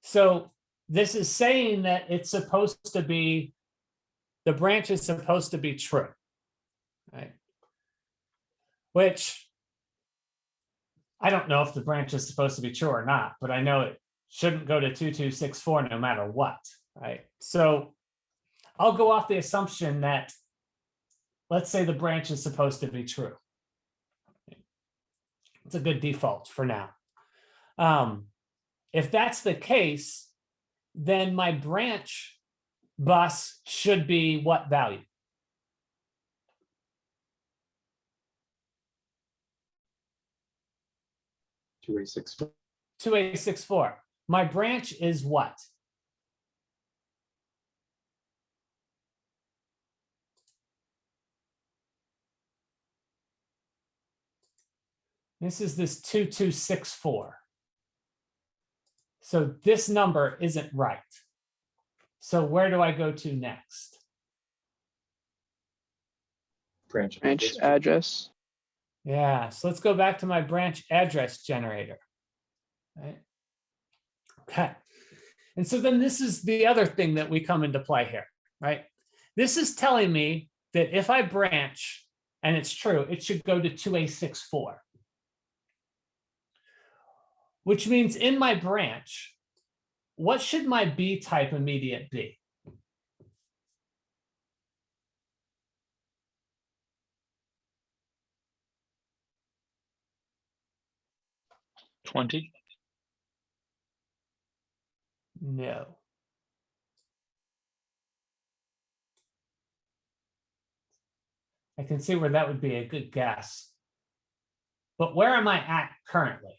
So this is saying that it's supposed to be, the branch is supposed to be true, right? Which I don't know if the branch is supposed to be true or not, but I know it shouldn't go to 2264 no matter what, right? So I'll go off the assumption that, let's say the branch is supposed to be true. It's a good default for now. If that's the case, then my branch bus should be what value? 2A64. 2A64. My branch is what? This is this 2264. So this number isn't right. So where do I go to next? Branch Branch address. address. Yeah, so let's go back to my branch address generator. Right. Okay. And so then this is the other thing that we come into play here, right? This is telling me that if I branch, and it's true, it should go to 2A64. Which means in my branch, what should my B type immediate be? $20. No. I can see where that would be a good guess. But where am I at currently?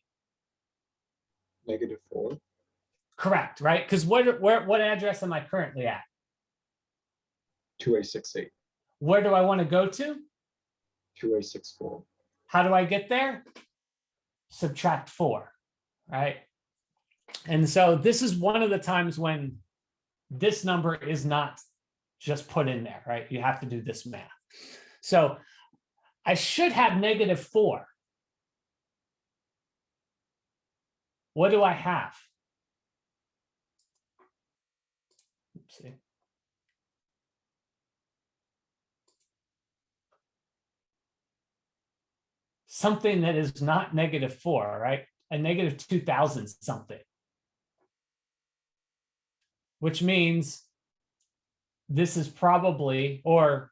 -4. Correct, right? Because what address am I currently at? 2A68. Where do I want to go to? 2A64. How do I get there? Subtract 4, right? And so this is one of the times when this number is not just put in there, right? You have to do this math. So I should have -4. What do I have? Oopsie. Something that is not -4, right? A -2000 something. Which means this is probably, or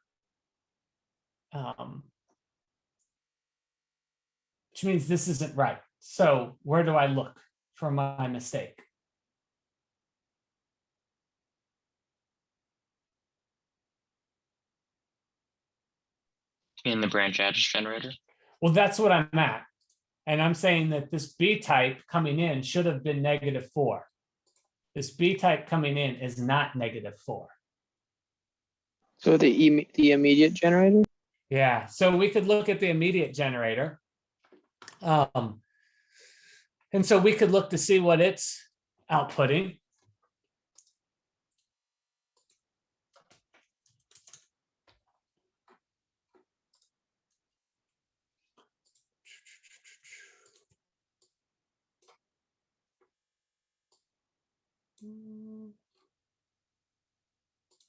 which means this isn't right. So where do I look for my mistake? In the branch address generator. Well, that's what I'm at. And I'm saying that this B type coming in should have been -4. This B type coming in is not -4. So the immediate generator? Yeah, so we could look at the immediate generator. And so we could look to see what it's outputting.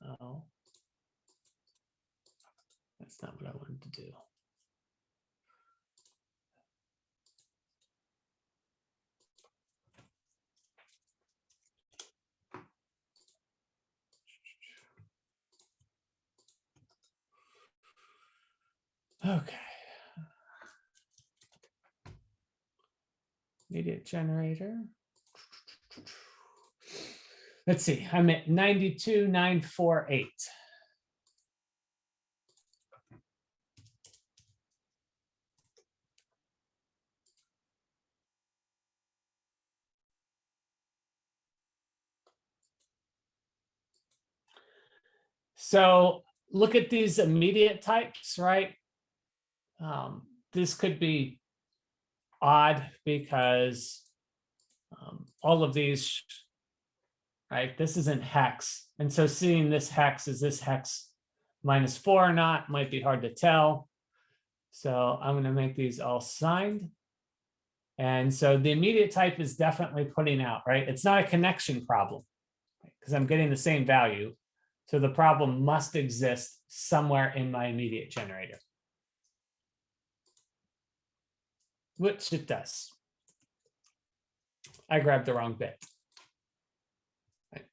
Oh. That's not what I wanted to do. Okay. Immediate generator. Let's see, I'm at 92,948. So look at these immediate types, right? This could be odd because all of these, right? This isn't hex. And so seeing this hex, is this hex -4 or not, might be hard to tell. So I'm going to make these all signed. And so the immediate type is definitely putting out, right? It's not a connection problem because I'm getting the same value. So the problem must exist somewhere in my immediate generator, which it does. I grabbed the wrong bit. Right.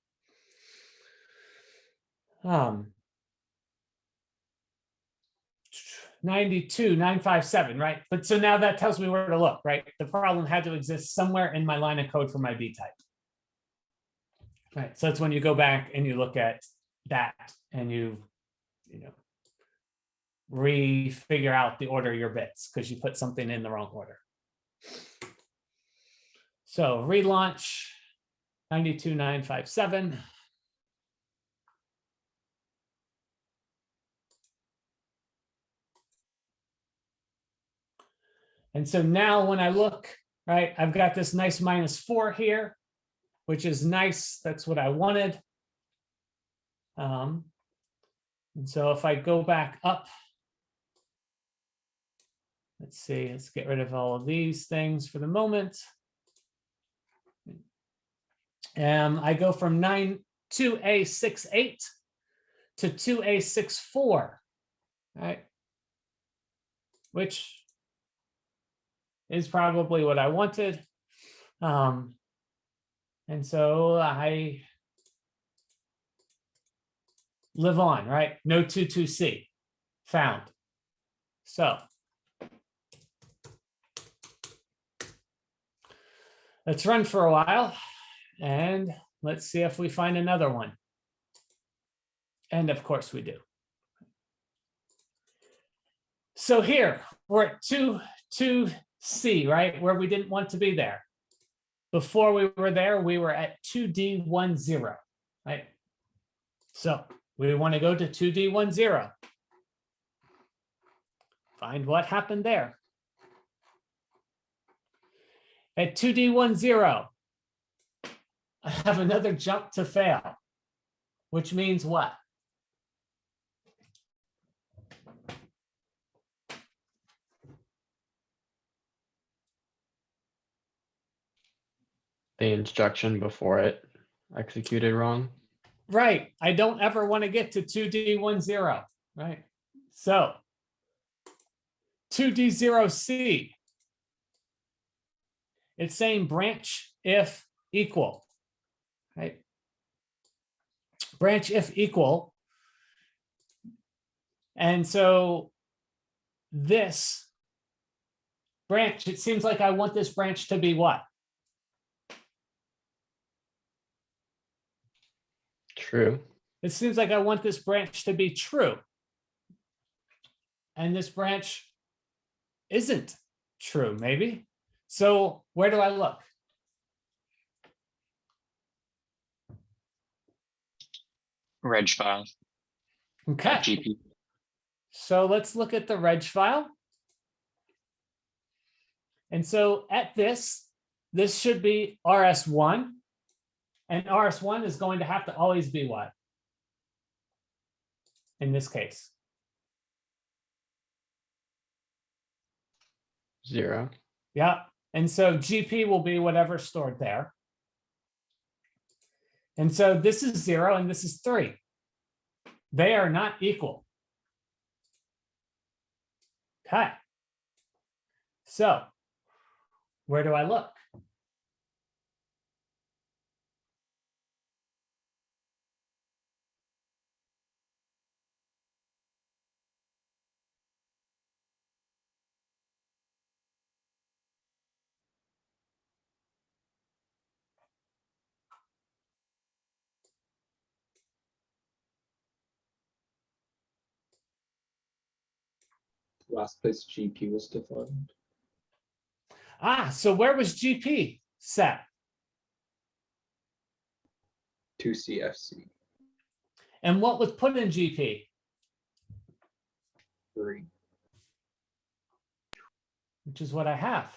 92,957, right? But so now that tells me where to look, right? The problem had to exist somewhere in my line of code for my B type. Right, so that's when you go back and you look at that and you know, re-figure out the order of your bits because you put something in the wrong order. So relaunch 92,957. And so now when I look, right, I've got this nice -4 here, which is nice. That's what I wanted. And so if I go back up, let's see, let's get rid of all of these things for the moment. I go from 2A68 to 2A64, right? Which is probably what I wanted. And so I live on, right? No 22C found. So let's run for a while and let's see if we find another one. And of course we do. So here we're at 2C, right? Where we didn't want to be there. Before we were there, we were at 2D10, right? So we want to go to 2D10. Find what happened there. At 2D10, I have another jump to fail, which means what? The instruction before it executed wrong. Right. I don't ever want to get to 2D10, right? So 2D0C. It's saying branch if equal, right? Branch if equal. And so this branch, it seems like I want this branch to be what? True. It seems like I want this branch to be true. And this branch isn't true, maybe. So where do I look? Reg file. Okay, GP. so let's look at the reg file. And so at this should be RS1. And RS1 is going to have to always be what? In this case, 0. yeah. And so GP will be whatever's stored there. And so this is 0 and this is 3. They are not equal. Okay. So where do I look? Last place GP was defined. Ah, so where was GP set? 2CFC. And what was put in GP? 3. Which is what I have.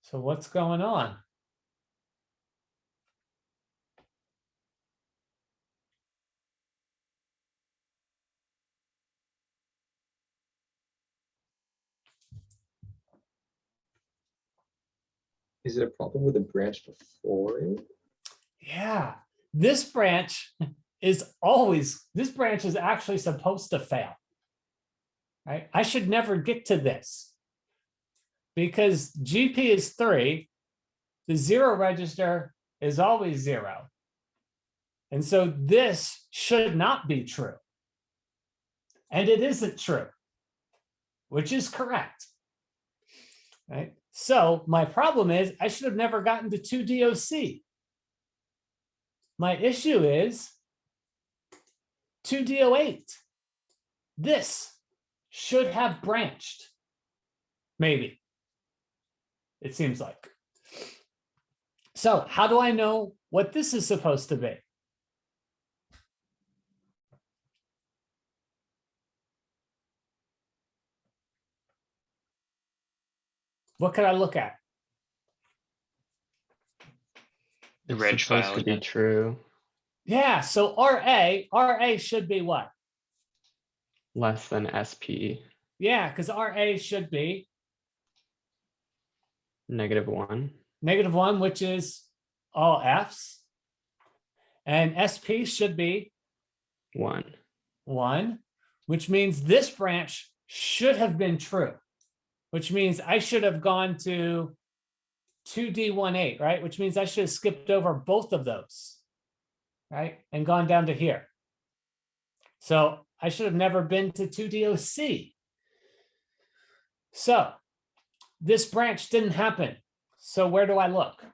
So what's going on? Is it a problem with the branch before it? Yeah, this branch is always, this branch is actually supposed to fail. Right? I should never get to this because GP is 3. The 0 register is always 0. And so this should not be true. And it isn't true, which is correct. Right? So my problem is I should have never gotten to 2DOC. My issue is 2DO8. This should have branched. Maybe. It seems like. So how do I know what this is supposed to be? What could I look at? The It's reg supposed file to be again. true. Yeah, so RA should be what? Less than SP. Yeah, because RA should be -1. -1, which is all Fs. And SP should be 1. 1, which means this branch should have been true, which means I should have gone to 2D18, right? Which means I should have skipped over both of those, right? And gone down to here. So I should have never been to 2DOC. So this branch didn't happen. So where do I look?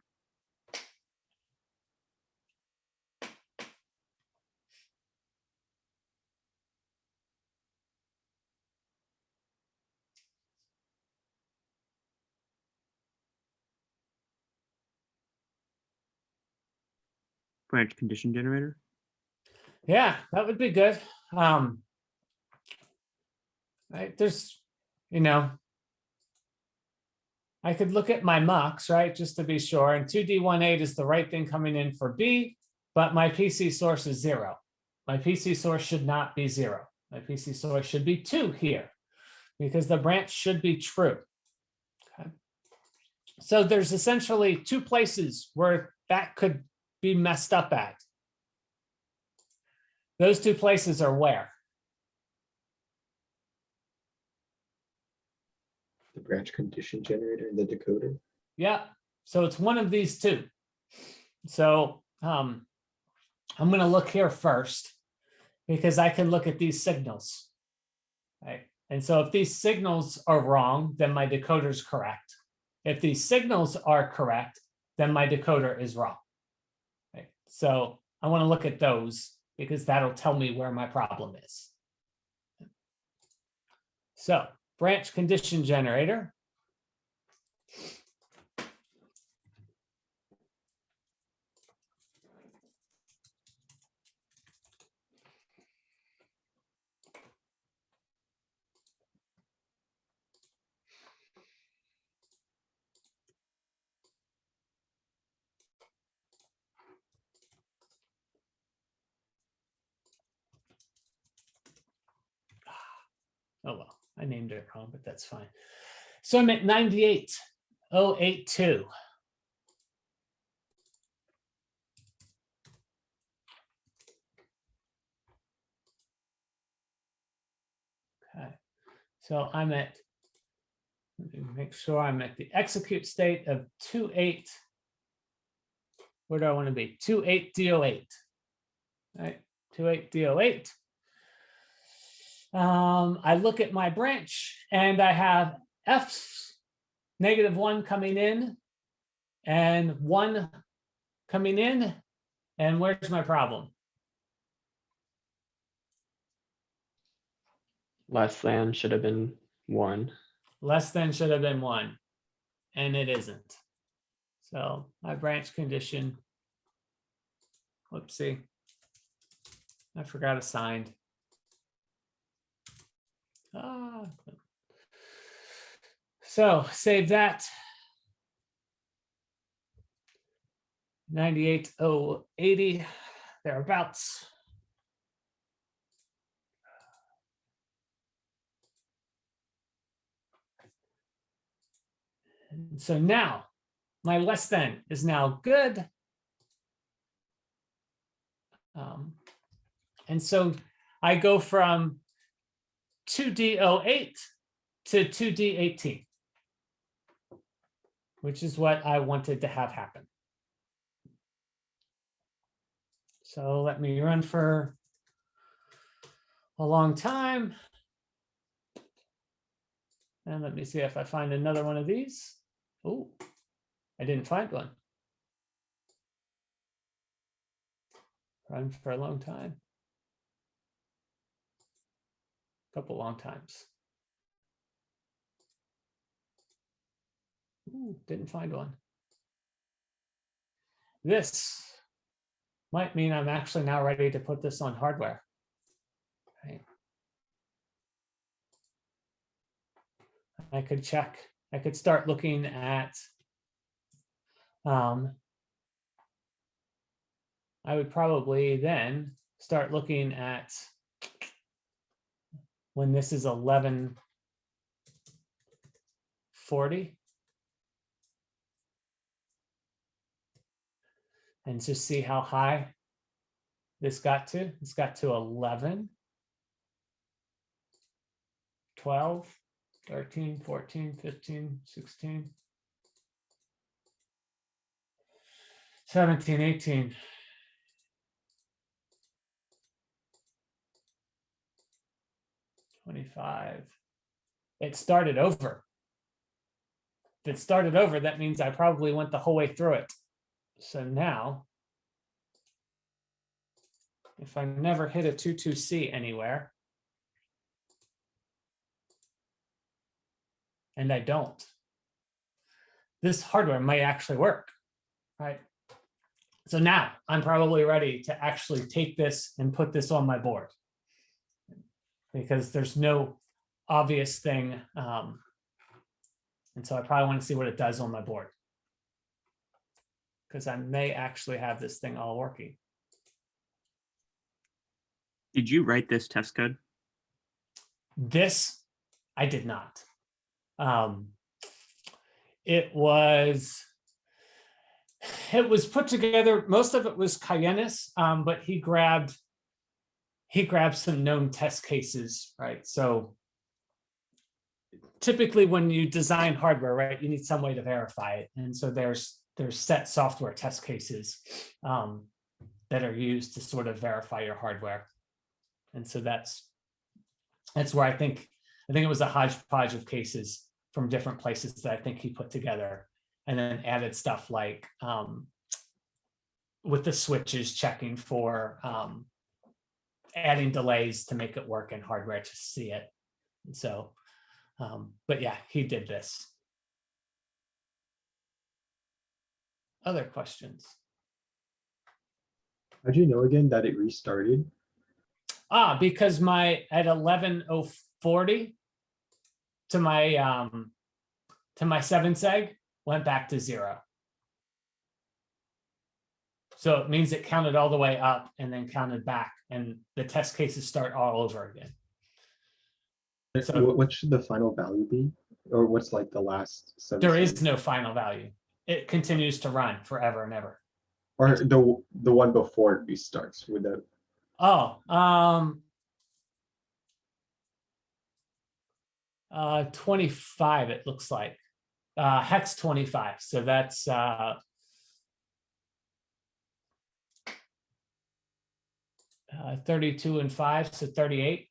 Branch condition generator. Yeah, that would be good. Right, there's, I could look at my mux, right, just to be sure, and 2D18 is the right thing coming in for B, but my PC source is 0. My PC source should not be 0. My PC source should be 2 here, because the branch should be true. Okay. So there's essentially 2 places where that could be messed up at. Those 2 places are where? The branch condition generator and the decoder. Yeah, so it's one of these 2. So I'm gonna look here first because I can look at these signals. Right, and so if these signals are wrong, then my decoder is correct. If these signals are correct, then my decoder is wrong. Right, so I want to look at those because that'll tell me where my problem is. So branch condition generator. Oh, well, I named it wrong, but that's fine. So I'm at 98,082. Okay, so I'm at, let me make sure I'm at the execute state of 28. Where do I want to be? 28D08. Right, 28D08. I look at my branch and I have F -1 coming in and 1 coming in. And where's my problem? Less than should have been 1. Less than should have been 1. And it isn't. So my branch condition. Whoopsie. I forgot assigned. So save that. 98,080 thereabouts. And so now my less than is now good. And so I go from 2D08 to 2D18, which is what I wanted to have happen. So let me run for a long time. And let me see if I find another one of these. Oh, I didn't find one. Run for a long time. Couple long times. Ooh, didn't find one. This might mean I'm actually now ready to put this on hardware. Right. I could check. I could start looking at. I would probably then start looking at when this is 1140. And just see how high this got to. It's got to 11, 12, 13, 14, 15, 16, 17, 18. 25. It started over. If it started over, that means I probably went the whole way through it. So now, if I never hit a 22C anywhere, and I don't, this hardware might actually work, right? So now I'm probably ready to actually take this and put this on my board, because there's no obvious thing. And so I probably want to see what it does on my board, because I may actually have this thing all working. Did you write this test code? This, I did not. It was put together, most of it was Cayennes, but he grabbed some known test cases, right? So typically when you design hardware, right, you need some way to verify it. And so there's set software test cases. that are used to sort of verify your hardware. And so that's where I think it was a hodgepodge of cases from different places that I think he put together, and then added stuff like with the switches checking for adding delays to make it work in hardware to see it. And so, but yeah, he did this. Other questions? How'd you know again that it restarted? Because at 11:040 to my 7 seg went back to 0. So it means it counted all the way up and then counted back, and the test cases start all over again. So- What should the final value be? Or what's like the last 7 There seconds? is no final value. It continues to run forever and ever. Or the one before it restarts with the 25, it looks like. Hex 25. So that's 32 and 5, so 38.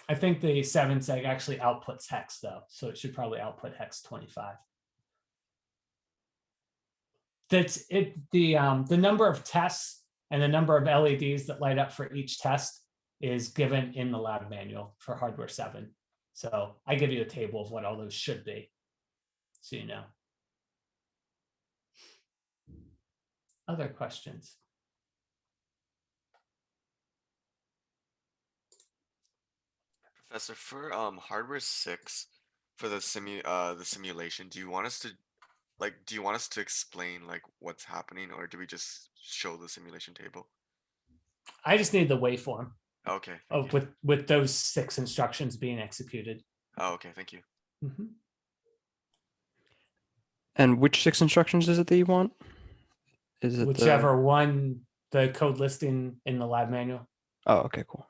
I think the 7 seg actually outputs hex though, so it should probably output hex 25. That's it. The number of tests and the number of LEDs that light up for each test is given in the lab manual for hardware 7. So I give you a table of what all those should be, so you know. Other questions? Professor, for hardware 6, for the simulation, do you want us to explain like what's happening, or do we just show the simulation table? I just need the waveform Okay. of with those 6 instructions being executed. Oh, okay, thank you. Mhm. And which 6 instructions is it that you want? Is it Whichever one, the code listing in the lab manual. Oh, okay, cool.